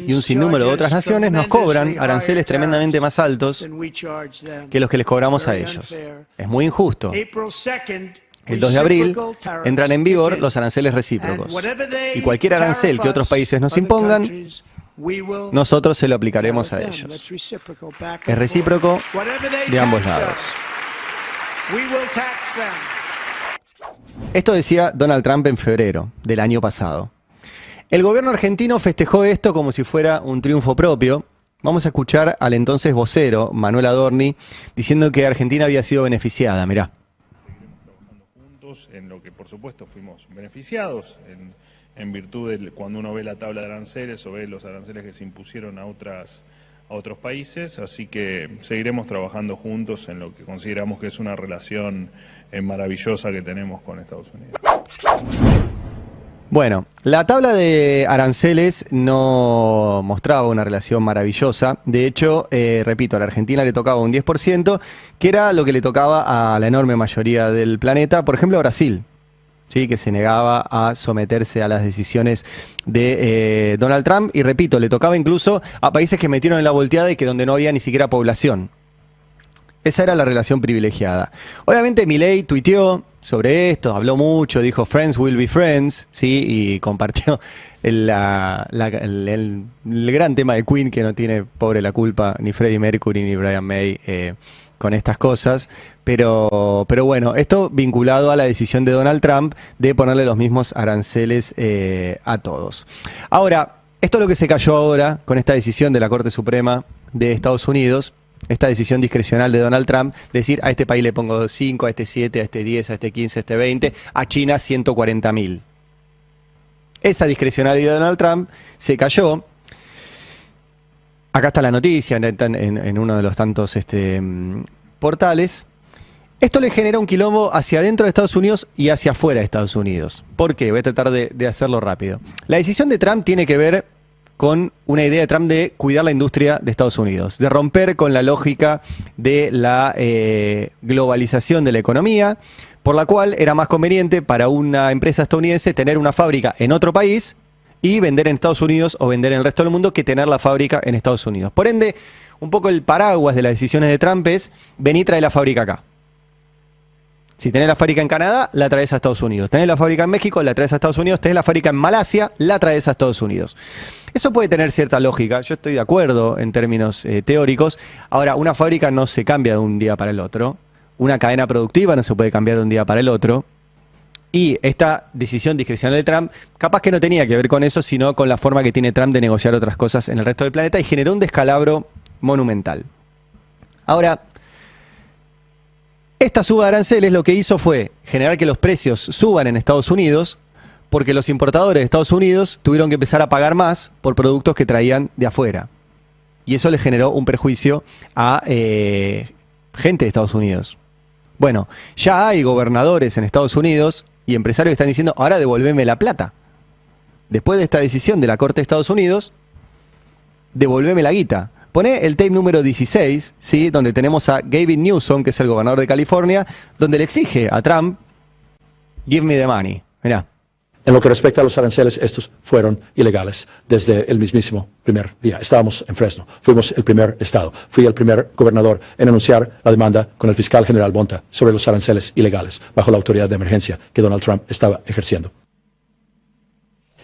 Y un sinnúmero de otras naciones nos cobran aranceles tremendamente más altos que los que les cobramos a ellos. Es muy injusto. El 2 de abril entran en vigor los aranceles recíprocos. Y cualquier arancel que otros países nos impongan, nosotros se lo aplicaremos a ellos. Es recíproco de ambos lados. Esto decía Donald Trump en febrero del año pasado. El gobierno argentino festejó esto como si fuera un triunfo propio. Vamos a escuchar al entonces vocero, Manuel Adorni, diciendo que Argentina había sido beneficiada. Mirá. En lo que por supuesto fuimos beneficiados en virtud de cuando uno ve la tabla de aranceles o ve los aranceles que se impusieron a otros países, así que seguiremos trabajando juntos en lo que consideramos que es una relación maravillosa que tenemos con Estados Unidos. Bueno, la tabla de aranceles no mostraba una relación maravillosa. De hecho, repito, a la Argentina le tocaba un 10%, que era lo que le tocaba a la enorme mayoría del planeta. Por ejemplo, a Brasil, ¿sí?, que se negaba a someterse a las decisiones de Donald Trump. Y repito, le tocaba incluso a países que metieron en la volteada y que donde no había ni siquiera población. Esa era la relación privilegiada. Obviamente Milei tuiteó sobre esto, habló mucho, dijo "Friends will be friends", ¿sí?, y compartió el gran tema de Queen, que no tiene, pobre, la culpa ni Freddie Mercury ni Brian May con estas cosas. Pero bueno, esto vinculado a la decisión de Donald Trump de ponerle los mismos aranceles a todos. Ahora, esto es lo que se cayó ahora con esta decisión de la Corte Suprema de Estados Unidos. Esta decisión discrecional de Donald Trump, decir a este país le pongo 5, a este 7, a este 10, a este 15, a este 20, a China 140.000. Esa discrecionalidad de Donald Trump se cayó. Acá está la noticia en uno de los tantos portales. Esto le genera un quilombo hacia adentro de Estados Unidos y hacia afuera de Estados Unidos. ¿Por qué? Voy a tratar de hacerlo rápido. La decisión de Trump tiene que ver con una idea de Trump de cuidar la industria de Estados Unidos, de romper con la lógica de la globalización de la economía, por la cual era más conveniente para una empresa estadounidense tener una fábrica en otro país y vender en Estados Unidos o vender en el resto del mundo que tener la fábrica en Estados Unidos. Por ende, un poco el paraguas de las decisiones de Trump es: vení, trae la fábrica acá. Si tenés la fábrica en Canadá, la traes a Estados Unidos. Tenés la fábrica en México, la traes a Estados Unidos. Tenés la fábrica en Malasia, la traes a Estados Unidos. Eso puede tener cierta lógica. Yo estoy de acuerdo en términos teóricos. Ahora, una fábrica no se cambia de un día para el otro. Una cadena productiva no se puede cambiar de un día para el otro. Y esta decisión discrecional de Trump, capaz que no tenía que ver con eso, sino con la forma que tiene Trump de negociar otras cosas en el resto del planeta, y generó un descalabro monumental. Ahora, esta suba de aranceles lo que hizo fue generar que los precios suban en Estados Unidos, porque los importadores de Estados Unidos tuvieron que empezar a pagar más por productos que traían de afuera. Y eso le generó un perjuicio a gente de Estados Unidos. Bueno, ya hay gobernadores en Estados Unidos y empresarios que están diciendo: ahora devolveme la plata. Después de esta decisión de la Corte de Estados Unidos, devolveme la guita. Poné el tape número 16, ¿sí?, donde tenemos a Gavin Newsom, que es el gobernador de California, donde le exige a Trump: give me the money. Mirá. En lo que respecta a los aranceles, estos fueron ilegales desde el mismísimo primer día. Estábamos en Fresno, fuimos el primer estado, fui el primer gobernador en anunciar la demanda con el fiscal general Bonta sobre los aranceles ilegales bajo la autoridad de emergencia que Donald Trump estaba ejerciendo.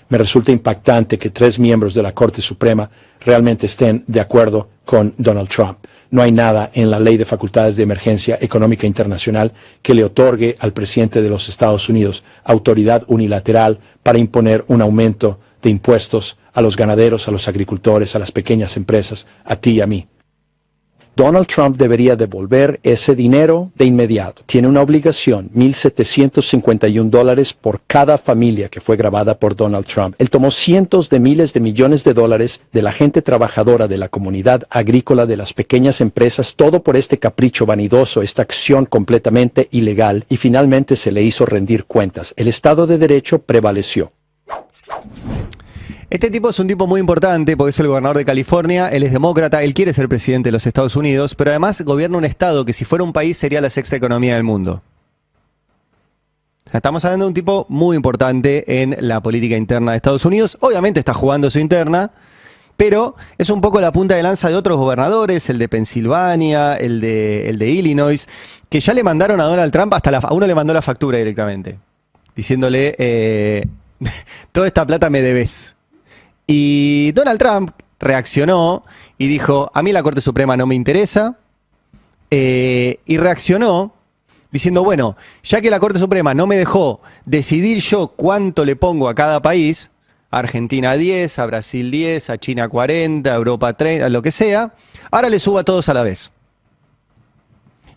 Me resulta impactante que 3 miembros de la Corte Suprema realmente estén de acuerdo con Donald Trump. No hay nada en la Ley de Facultades de Emergencia Económica Internacional que le otorgue al presidente de los Estados Unidos autoridad unilateral para imponer un aumento de impuestos a los ganaderos, a los agricultores, a las pequeñas empresas, a ti y a mí. Donald Trump debería devolver ese dinero de inmediato. Tiene una obligación, $1,751 por cada familia que fue grabada por Donald Trump. Él tomó cientos de miles de millones de dólares de la gente trabajadora, de la comunidad agrícola, de las pequeñas empresas, todo por este capricho vanidoso, esta acción completamente ilegal, y finalmente se le hizo rendir cuentas. El Estado de Derecho prevaleció. Este tipo es un tipo muy importante porque es el gobernador de California, él es demócrata, él quiere ser presidente de los Estados Unidos, pero además gobierna un estado que, si fuera un país, sería la 6ª economía del mundo. O sea, estamos hablando de un tipo muy importante en la política interna de Estados Unidos. Obviamente está jugando su interna, pero es un poco la punta de lanza de otros gobernadores, el de Pensilvania, el de Illinois, que ya le mandaron a Donald Trump, a uno le mandó la factura directamente, diciéndole: toda esta plata me debes. Y Donald Trump reaccionó y dijo: a mí la Corte Suprema no me interesa, y reaccionó diciendo, bueno, ya que la Corte Suprema no me dejó decidir yo cuánto le pongo a cada país, a Argentina 10, a Brasil 10, a China 40, a Europa 30, a lo que sea, ahora le subo a todos a la vez.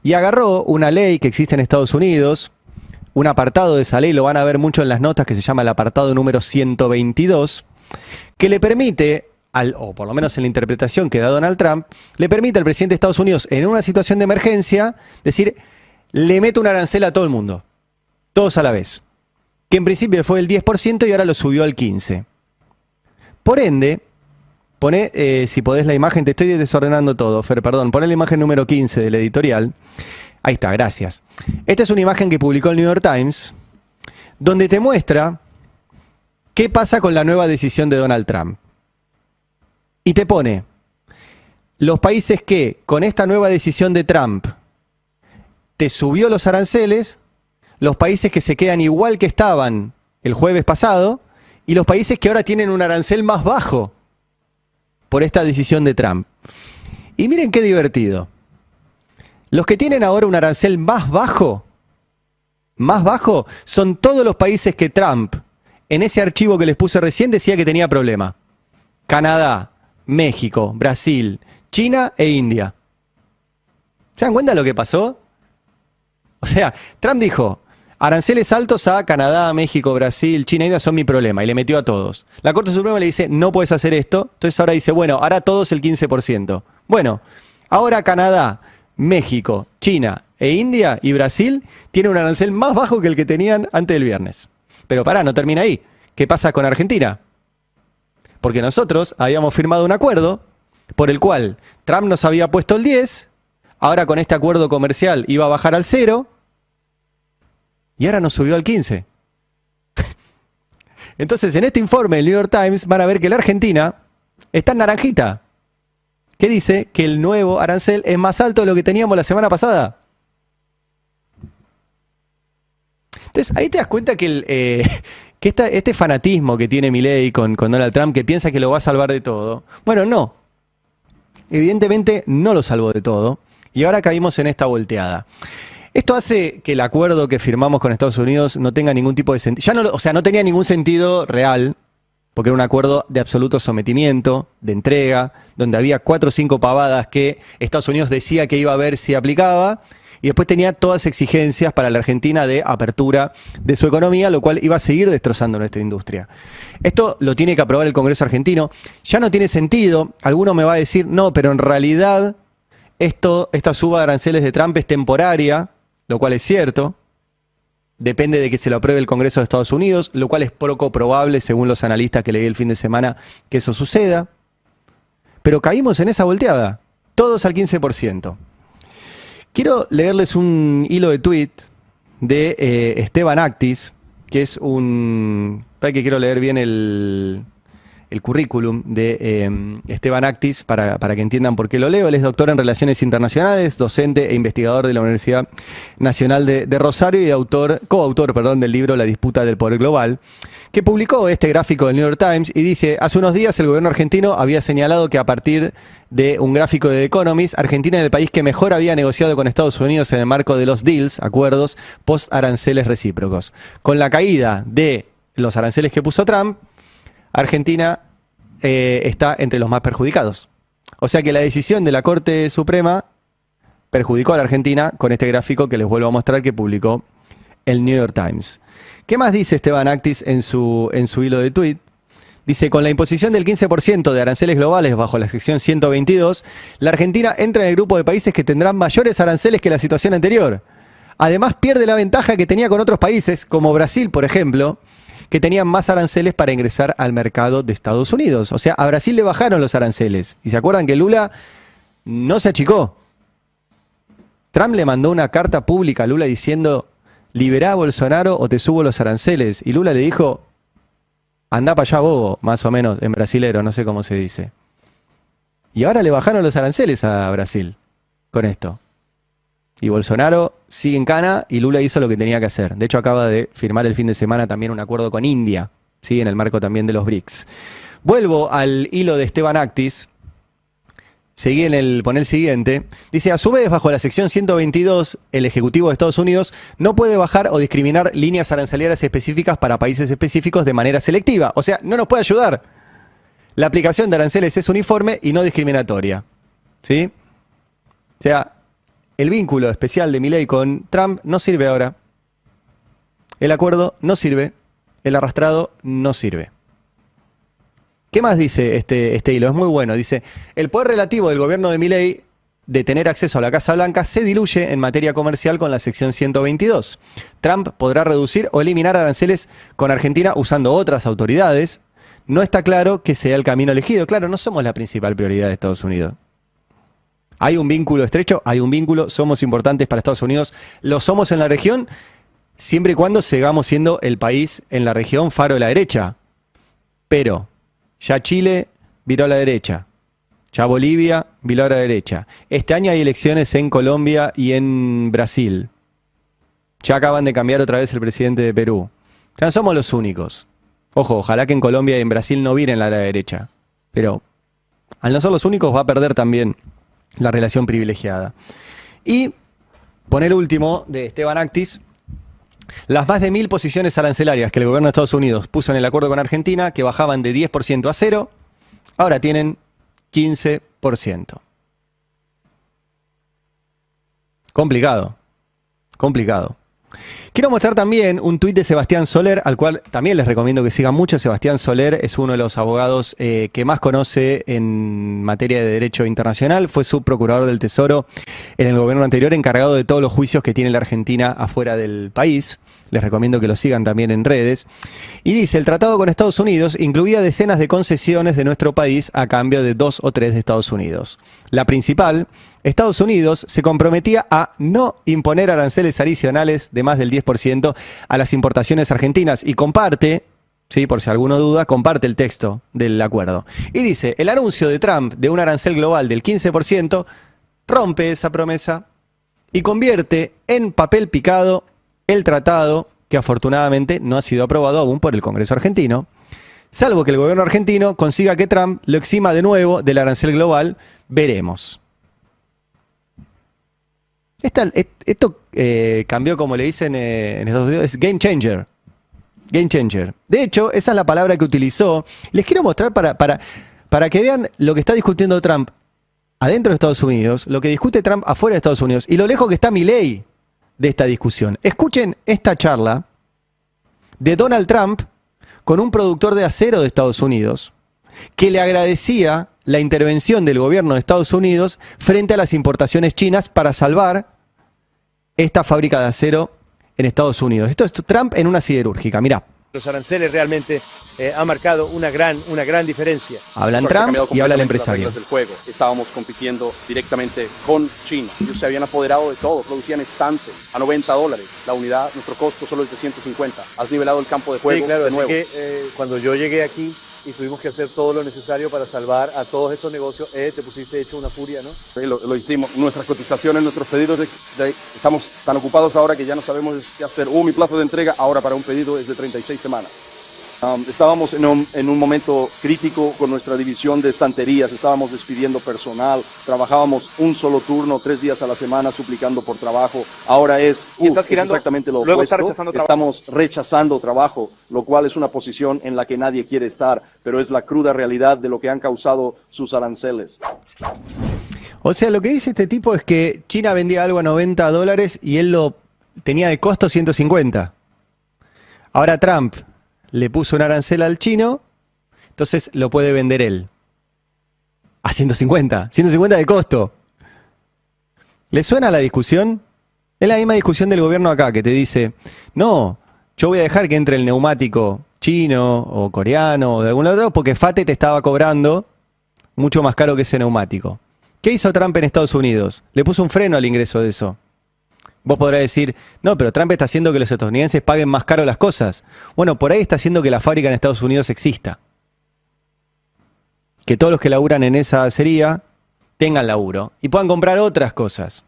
Y agarró una ley que existe en Estados Unidos, un apartado de esa ley, lo van a ver mucho en las notas, que se llama el apartado número 122, que le permite, o por lo menos en la interpretación que da Donald Trump, le permite al presidente de Estados Unidos, en una situación de emergencia, decir, le meto un arancel a todo el mundo, todos a la vez, que en principio fue del 10% y ahora lo subió al 15%. Por ende, pone, si podés la imagen, te estoy desordenando todo, Fer, perdón, poné la imagen número 15 del editorial. Ahí está, gracias. Esta es una imagen que publicó el New York Times, donde te muestra qué pasa con la nueva decisión de Donald Trump. Y te pone los países que, con esta nueva decisión de Trump, te subió los aranceles, los países que se quedan igual que estaban el jueves pasado, y los países que ahora tienen un arancel más bajo por esta decisión de Trump. Y miren qué divertido. Los que tienen ahora un arancel más bajo, son todos los países que Trump, en ese archivo que les puse recién, decía que tenía problema. Canadá, México, Brasil, China e India. ¿Se dan cuenta de lo que pasó? O sea, Trump dijo, aranceles altos a Canadá, México, Brasil, China e India son mi problema, y le metió a todos. La Corte Suprema le dice, no puedes hacer esto, entonces ahora dice, bueno, ahora todos el 15%. Bueno, ahora Canadá, México, China e India y Brasil tienen un arancel más bajo que el que tenían antes del viernes. Pero pará, no termina ahí. ¿Qué pasa con Argentina? Porque nosotros habíamos firmado un acuerdo por el cual Trump nos había puesto el 10, ahora con este acuerdo comercial iba a bajar al 0 y ahora nos subió al 15. Entonces, en este informe del New York Times van a ver que la Argentina está en naranjita. ¿Qué dice? Que el nuevo arancel es más alto de lo que teníamos la semana pasada. Entonces, ahí te das cuenta que, este fanatismo que tiene Milei con Donald Trump, que piensa que lo va a salvar de todo. Bueno, no. Evidentemente no lo salvó de todo. Y ahora caímos en esta volteada. Esto hace que el acuerdo que firmamos con Estados Unidos no tenga ningún tipo de sentido. Ya no, o sea, no tenía ningún sentido real, porque era un acuerdo de absoluto sometimiento, de entrega, donde había 4 o 5 pavadas que Estados Unidos decía que iba a ver si aplicaba, y después tenía todas exigencias para la Argentina de apertura de su economía, lo cual iba a seguir destrozando nuestra industria. Esto lo tiene que aprobar el Congreso argentino. Ya no tiene sentido. Alguno me va a decir, no, pero en realidad esta suba de aranceles de Trump es temporaria, lo cual es cierto. Depende de que se lo apruebe el Congreso de Estados Unidos, lo cual es poco probable, según los analistas que leí el fin de semana, que eso suceda. Pero caímos en esa volteada, todos al 15%. Quiero leerles un hilo de tweet de Esteban Actis, que es un... Para que quiero leer bien el currículum de Esteban Actis para que entiendan por qué lo leo. Él es doctor en Relaciones Internacionales, docente e investigador de la Universidad Nacional de Rosario y coautor del libro La disputa del poder global, que publicó este gráfico del New York Times y dice, hace unos días el gobierno argentino había señalado que a partir de un gráfico de The Economist, Argentina era el país que mejor había negociado con Estados Unidos en el marco de los deals, acuerdos, post-aranceles recíprocos. Con la caída de los aranceles que puso Trump, Argentina está entre los más perjudicados. O sea que la decisión de la Corte Suprema perjudicó a la Argentina con este gráfico que les vuelvo a mostrar que publicó el New York Times. ¿Qué más dice Esteban Actis en su hilo de tweet? Dice, con la imposición del 15% de aranceles globales bajo la sección 122, la Argentina entra en el grupo de países que tendrán mayores aranceles que la situación anterior. Además, pierde la ventaja que tenía con otros países, como Brasil, por ejemplo, que tenían más aranceles para ingresar al mercado de Estados Unidos. O sea, a Brasil le bajaron los aranceles. Y se acuerdan que Lula no se achicó. Trump le mandó una carta pública a Lula diciendo, liberá a Bolsonaro o te subo los aranceles. Y Lula le dijo, andá para allá bobo, más o menos, en brasilero, no sé cómo se dice. Y ahora le bajaron los aranceles a Brasil con esto. Y Bolsonaro sigue en cana y Lula hizo lo que tenía que hacer. De hecho, acaba de firmar el fin de semana también un acuerdo con India, ¿sí? En el marco también de los BRICS. Vuelvo al hilo de Esteban Actis. Pon el siguiente. Dice, a su vez, bajo la sección 122, el Ejecutivo de Estados Unidos no puede bajar o discriminar líneas arancelarias específicas para países específicos de manera selectiva. O sea, no nos puede ayudar. La aplicación de aranceles es uniforme y no discriminatoria. ¿Sí? O sea, el vínculo especial de Milei con Trump no sirve ahora. El acuerdo no sirve. El arrastrado no sirve. ¿Qué más dice este hilo? Es muy bueno. Dice, el poder relativo del gobierno de Milei de tener acceso a la Casa Blanca se diluye en materia comercial con la sección 122. Trump podrá reducir o eliminar aranceles con Argentina usando otras autoridades. No está claro que sea el camino elegido. Claro, no somos la principal prioridad de Estados Unidos. Hay un vínculo estrecho, hay un vínculo, somos importantes para Estados Unidos, lo somos en la región, siempre y cuando sigamos siendo el país en la región faro de la derecha. Pero ya Chile viró a la derecha, ya Bolivia viró a la derecha. Este año hay elecciones en Colombia y en Brasil. Ya acaban de cambiar otra vez el presidente de Perú. Ya no somos los únicos. Ojo, ojalá que en Colombia y en Brasil no viren a la derecha. Pero al no ser los únicos va a perder también la relación privilegiada. Y pone el último de Esteban Actis. Las más de 1000 posiciones arancelarias que el gobierno de Estados Unidos puso en el acuerdo con Argentina, que bajaban de 10% a 0, ahora tienen 15%. Complicado. Complicado. Quiero mostrar también un tuit de Sebastián Soler, al cual también les recomiendo que sigan mucho. Sebastián Soler es uno de los abogados que más conoce en materia de derecho internacional. Fue subprocurador del Tesoro en el gobierno anterior, encargado de todos los juicios que tiene la Argentina afuera del país. Les recomiendo que lo sigan también en redes. Y dice, el tratado con Estados Unidos incluía decenas de concesiones de nuestro país a cambio de 2 o 3 de Estados Unidos. La principal, Estados Unidos se comprometía a no imponer aranceles adicionales de más del 10% a las importaciones argentinas. Y comparte, sí, por si alguno duda, comparte el texto del acuerdo. Y dice, el anuncio de Trump de un arancel global del 15% rompe esa promesa y convierte en papel picado el tratado, que afortunadamente no ha sido aprobado aún por el Congreso argentino, salvo que el gobierno argentino consiga que Trump lo exima de nuevo del arancel global. Veremos. Esto cambió, como le dicen en Estados Unidos, es game changer. Game changer. De hecho, esa es la palabra que utilizó. Les quiero mostrar para que vean lo que está discutiendo Trump adentro de Estados Unidos, lo que discute Trump afuera de Estados Unidos y lo lejos que está Milei de esta discusión. Escuchen esta charla de Donald Trump con un productor de acero de Estados Unidos que le agradecía la intervención del gobierno de Estados Unidos frente a las importaciones chinas para salvar esta fábrica de acero en Estados Unidos. Esto es Trump en una siderúrgica, mirá. Los aranceles realmente han marcado una gran diferencia. Hablan Trump y habla el empresario. Las reglas del juego. Estábamos compitiendo directamente con China. Ellos se habían apoderado de todo, producían estantes a $90 la unidad. Nuestro costo solo es de 150. Has nivelado el campo de juego. Sí, claro, de así nuevo. Que cuando yo llegué aquí y tuvimos que hacer todo lo necesario para salvar a todos estos negocios, te pusiste hecho una furia, ¿no? Sí, lo hicimos. Nuestras cotizaciones, nuestros pedidos, estamos tan ocupados ahora que ya no sabemos qué hacer. Mi plazo de entrega ahora para un pedido es de 36 semanas. Estábamos en un momento crítico con nuestra división de estanterías, estábamos despidiendo personal, trabajábamos un solo turno, 3 días a la semana suplicando por trabajo. Ahora es exactamente lo luego opuesto. está rechazando trabajo. Estamos rechazando trabajo, lo cual es una posición en la que nadie quiere estar, pero es la cruda realidad de lo que han causado sus aranceles. O sea, lo que dice este tipo es que China vendía algo a $90 y él lo tenía de costo 150. Ahora Trump le puso un arancel al chino, entonces lo puede vender él a 150 de costo. ¿Le suena la discusión? Es la misma discusión del gobierno acá, que te dice, no, yo voy a dejar que entre el neumático chino o coreano o de algún lado, porque FATE te estaba cobrando mucho más caro que ese neumático. ¿Qué hizo Trump en Estados Unidos? Le puso un freno al ingreso de eso. Vos podrás decir, no, pero Trump está haciendo que los estadounidenses paguen más caro las cosas. Bueno, por ahí está haciendo que la fábrica en Estados Unidos exista. Que todos los que laburan en esa acería tengan laburo y puedan comprar otras cosas.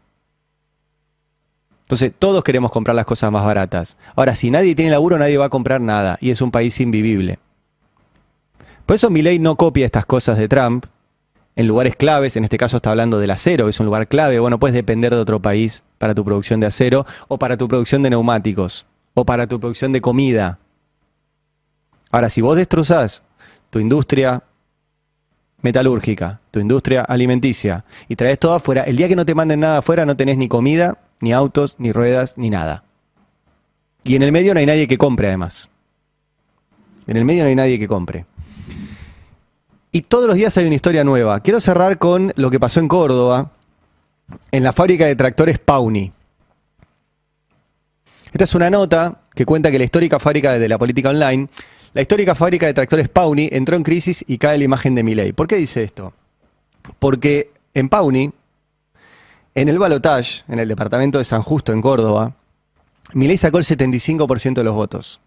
Entonces, todos queremos comprar las cosas más baratas. Ahora, si nadie tiene laburo, nadie va a comprar nada y es un país invivible. Por eso Milei no copia estas cosas de Trump en lugares claves, en este caso está hablando del acero, que es un lugar clave. Bueno, puedes depender de otro país para tu producción de acero, o para tu producción de neumáticos, o para tu producción de comida. Ahora, si vos destrozás tu industria metalúrgica, tu industria alimenticia, y traes todo afuera, el día que no te manden nada afuera no tenés ni comida, ni autos, ni ruedas, ni nada. Y en el medio no hay nadie que compre, además. En el medio no hay nadie que compre. Y todos los días hay una historia nueva. Quiero cerrar con lo que pasó en Córdoba, en la fábrica de tractores Pauni. Esta es una nota que cuenta que la histórica fábrica de la política online, la histórica fábrica de tractores Pauni entró en crisis y cae la imagen de Milei. ¿Por qué dice esto? Porque en Pauni, en el balotaje, en el departamento de San Justo, en Córdoba, Milei sacó el 75% de los votos.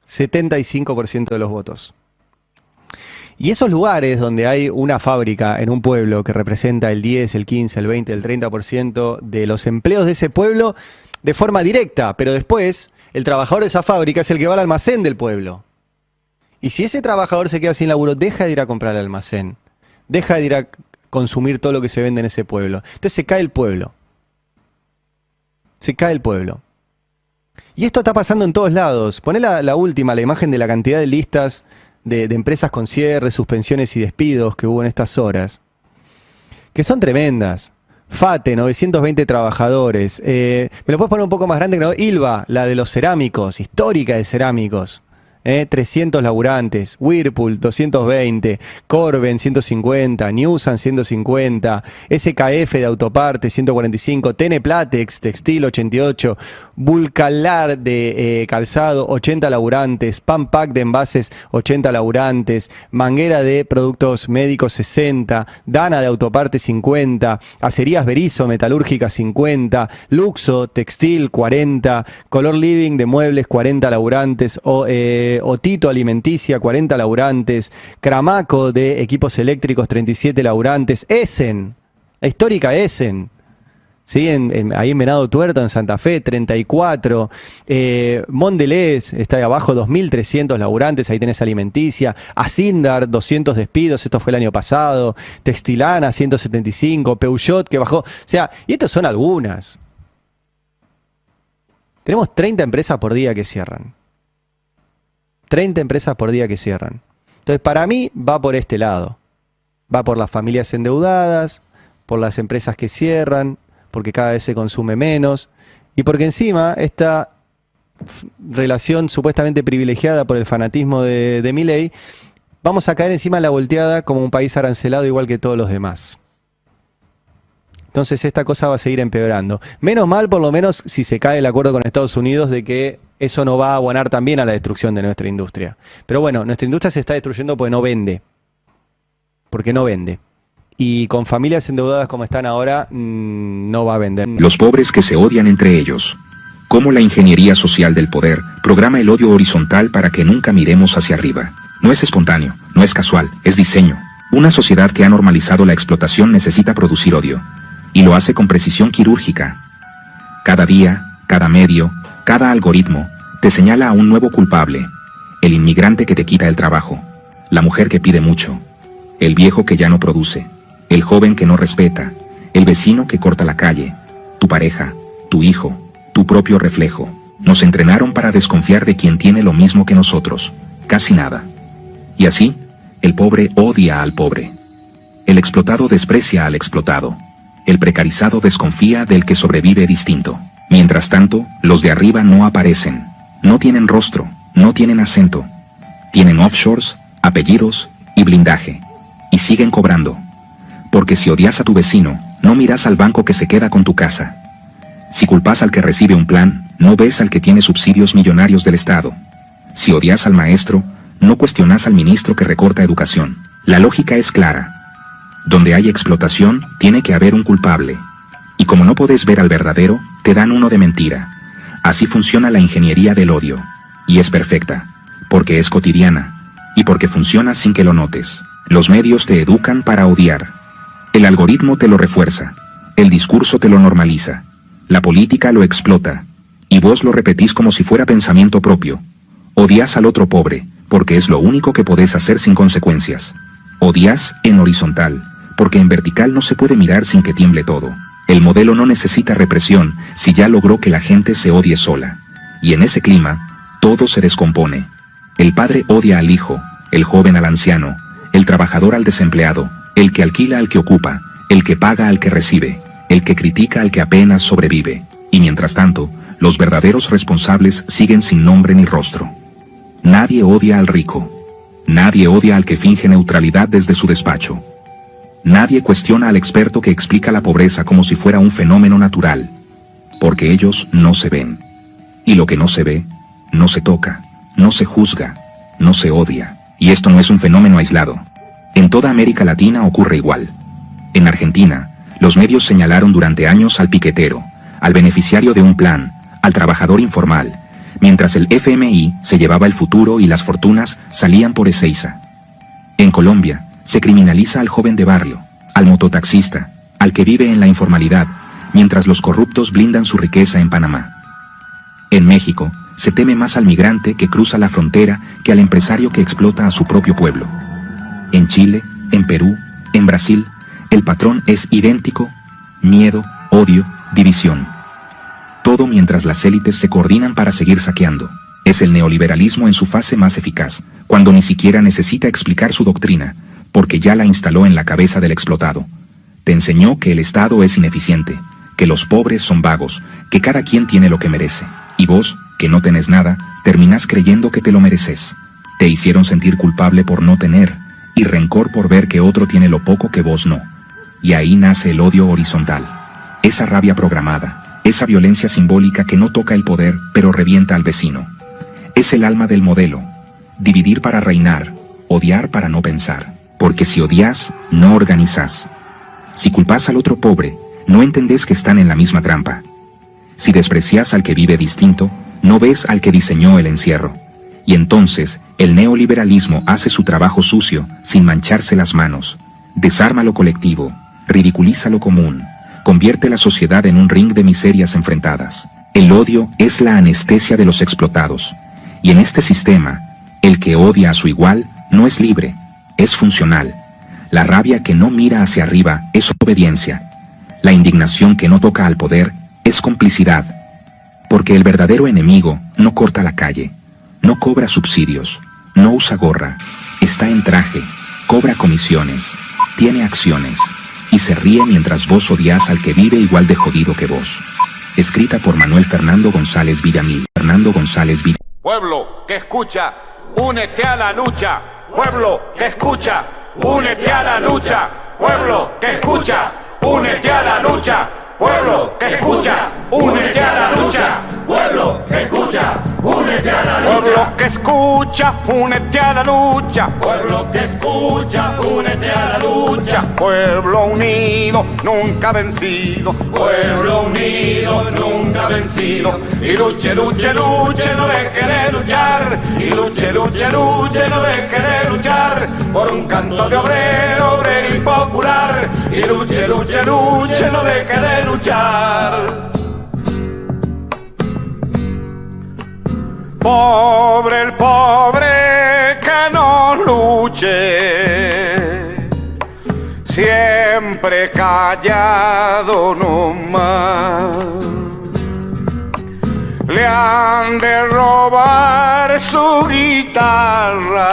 75% de los votos. Y esos lugares donde hay una fábrica en un pueblo que representa el 10, el 15, el 20, el 30% de los empleos de ese pueblo de forma directa, pero después el trabajador de esa fábrica es el que va al almacén del pueblo. Y si ese trabajador se queda sin laburo, deja de ir a comprar al almacén, deja de ir a consumir todo lo que se vende en ese pueblo. Entonces se cae el pueblo. Se cae el pueblo. Y esto está pasando en todos lados. Poné la última, la imagen de la cantidad de listas de empresas con cierre, suspensiones y despidos que hubo en estas horas, que son tremendas. FATE, 920 trabajadores. Me lo puedes poner un poco más grande, ¿no? Ilva, la de los cerámicos, histórica de cerámicos. 300 laburantes, Whirlpool 220, Corben 150, Newsan 150, SKF de autopartes 145, Teneplatex textil 88, Vulcalar de calzado 80 laburantes, Panpack de envases 80 laburantes, Manguera de productos médicos 60, Dana de autopartes 50, Acerías Berizo metalúrgica 50, Luxo textil 40, Color Living de muebles 40 laburantes, Otito Alimenticia, 40 laburantes, Cramaco de equipos eléctricos, 37 laburantes, Essen, la histórica Essen, ¿sí? Ahí en Venado Tuerto, en Santa Fe, 34, Mondelez, está ahí abajo, 2.300 laburantes, ahí tenés Alimenticia, Asindar, 200 despidos, esto fue el año pasado, Textilana, 175, Peugeot, que bajó, o sea, y estas son algunas. Tenemos 30 empresas por día que cierran. 30 empresas por día que cierran. Entonces, para mí, va por este lado. Va por las familias endeudadas, por las empresas que cierran, porque cada vez se consume menos, y porque encima esta relación supuestamente privilegiada por el fanatismo de Milei, vamos a caer encima de la volteada como un país arancelado igual que todos los demás. Entonces esta cosa va a seguir empeorando. Menos mal, por lo menos, si se cae el acuerdo con Estados Unidos de que eso no va a abonar también a la destrucción de nuestra industria. Pero bueno, nuestra industria se está destruyendo porque no vende. Porque no vende. Y con familias endeudadas como están ahora, no va a vender. Los pobres que se odian entre ellos. Cómo la ingeniería social del poder programa el odio horizontal para que nunca miremos hacia arriba. No es espontáneo, no es casual, es diseño. Una sociedad que ha normalizado la explotación necesita producir odio. Y lo hace con precisión quirúrgica. Cada día, cada medio, cada algoritmo, te señala a un nuevo culpable. El inmigrante que te quita el trabajo. La mujer que pide mucho. El viejo que ya no produce. El joven que no respeta. El vecino que corta la calle. Tu pareja, tu hijo, tu propio reflejo. Nos entrenaron para desconfiar de quien tiene lo mismo que nosotros. Casi nada. Y así, el pobre odia al pobre. El explotado desprecia al explotado. El precarizado desconfía del que sobrevive distinto. Mientras tanto, los de arriba no aparecen. No tienen rostro, no tienen acento. Tienen offshores, apellidos y blindaje. Y siguen cobrando. Porque si odias a tu vecino, no miras al banco que se queda con tu casa. Si culpas al que recibe un plan, no ves al que tiene subsidios millonarios del Estado. Si odias al maestro, no cuestionas al ministro que recorta educación. La lógica es clara. Donde hay explotación, tiene que haber un culpable. Y como no podés ver al verdadero, te dan uno de mentira. Así funciona la ingeniería del odio. Y es perfecta. Porque es cotidiana. Y porque funciona sin que lo notes. Los medios te educan para odiar. El algoritmo te lo refuerza. El discurso te lo normaliza. La política lo explota. Y vos lo repetís como si fuera pensamiento propio. Odias al otro pobre, porque es lo único que podés hacer sin consecuencias. Odias en horizontal, porque en vertical no se puede mirar sin que tiemble todo. El modelo no necesita represión si ya logró que la gente se odie sola. Y en ese clima, todo se descompone. El padre odia al hijo, el joven al anciano, el trabajador al desempleado, el que alquila al que ocupa, el que paga al que recibe, el que critica al que apenas sobrevive. Y mientras tanto, los verdaderos responsables siguen sin nombre ni rostro. Nadie odia al rico. Nadie odia al que finge neutralidad desde su despacho. Nadie cuestiona al experto que explica la pobreza como si fuera un fenómeno natural. Porque ellos no se ven. Y lo que no se ve, no se toca, no se juzga, no se odia. Y esto no es un fenómeno aislado. En toda América Latina ocurre igual. En Argentina, los medios señalaron durante años al piquetero, al beneficiario de un plan, al trabajador informal, mientras el FMI se llevaba el futuro y las fortunas salían por Ezeiza. En Colombia, se criminaliza al joven de barrio, al mototaxista, al que vive en la informalidad, mientras los corruptos blindan su riqueza en Panamá. En México, se teme más al migrante que cruza la frontera que al empresario que explota a su propio pueblo. En Chile, en Perú, en Brasil, el patrón es idéntico: miedo, odio, división. Todo mientras las élites se coordinan para seguir saqueando. Es el neoliberalismo en su fase más eficaz, cuando ni siquiera necesita explicar su doctrina, porque ya la instaló en la cabeza del explotado. Te enseñó que el Estado es ineficiente, que los pobres son vagos, que cada quien tiene lo que merece. Y vos, que no tenés nada, terminás creyendo que te lo mereces. Te hicieron sentir culpable por no tener, y rencor por ver que otro tiene lo poco que vos no. Y ahí nace el odio horizontal. Esa rabia programada, esa violencia simbólica que no toca el poder, pero revienta al vecino. Es el alma del modelo. Dividir para reinar, odiar para no pensar. Porque si odias, no organizás. Si culpás al otro pobre, no entendés que están en la misma trampa. Si despreciás al que vive distinto, no ves al que diseñó el encierro. Y entonces, el neoliberalismo hace su trabajo sucio, sin mancharse las manos. Desarma lo colectivo, ridiculiza lo común, convierte la sociedad en un ring de miserias enfrentadas. El odio es la anestesia de los explotados. Y en este sistema, el que odia a su igual no es libre, es funcional. La rabia que no mira hacia arriba es obediencia. La indignación que no toca al poder es complicidad. Porque el verdadero enemigo no corta la calle, no cobra subsidios, no usa gorra, está en traje, cobra comisiones, tiene acciones, y se ríe mientras vos odias al que vive igual de jodido que vos. Escrita por Manuel Fernando González Villamil. Pueblo que escucha, únete a la lucha. Pueblo que escucha, únete a la lucha. Pueblo que escucha, únete a la lucha. Pueblo que escucha, únete a la lucha. Pueblo que escucha, únete a la lucha. Pueblo que escucha, únete a la lucha. Pueblo que escucha, únete a la lucha. Pueblo unido, nunca vencido. Pueblo unido, nunca vencido. Y luche, luche, luche, no deje de luchar. Y luche, luche, luche, no deje de luchar. Por un canto de obrero, obrero y popular. Y luche, luche, luche, no deje de luchar. Pobre el pobre que no luche, siempre callado nomás. Le han de robar su guitarra,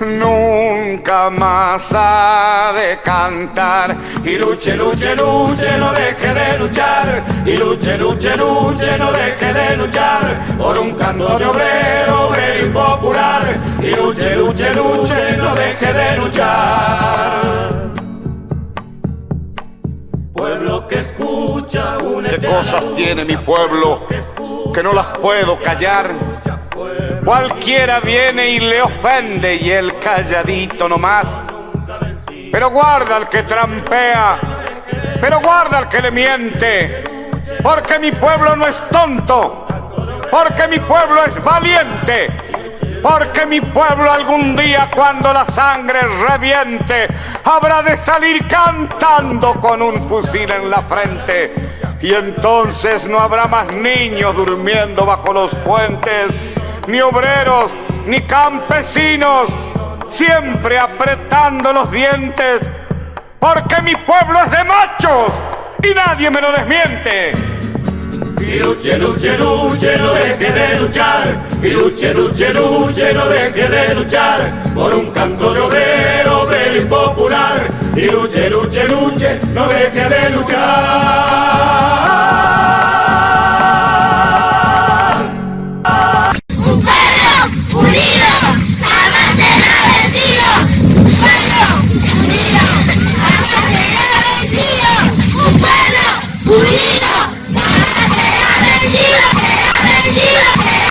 nunca más ha de cantar. Y luche, luche, luche, no deje de luchar. Y luche, luche, luche, no deje de luchar. Por un canto de obrero, obrero y popular. Y luche, luche, luche, no deje de luchar. Pueblo que escucha, únete. ¿Qué cosas tiene mi pueblo que no las puedo callar? Cualquiera viene y le ofende y él calladito nomás. Pero guarda al que trampea, pero guarda al que le miente. Porque mi pueblo no es tonto, porque mi pueblo es valiente. Porque mi pueblo algún día cuando la sangre reviente habrá de salir cantando con un fusil en la frente. Y entonces no habrá más niños durmiendo bajo los puentes, ni obreros, ni campesinos, siempre apretando los dientes, porque mi pueblo es de machos y nadie me lo desmiente. Y luche, luche, luche, no deje de luchar. Y luche, luche, luche, no deje de luchar por un canto de obrero, obrero y popular. Y luche, luche, luche, no deje de luchar. Un pueblo unido jamás será vencido. Un pueblo unido jamás será vencido. Un pueblo unido.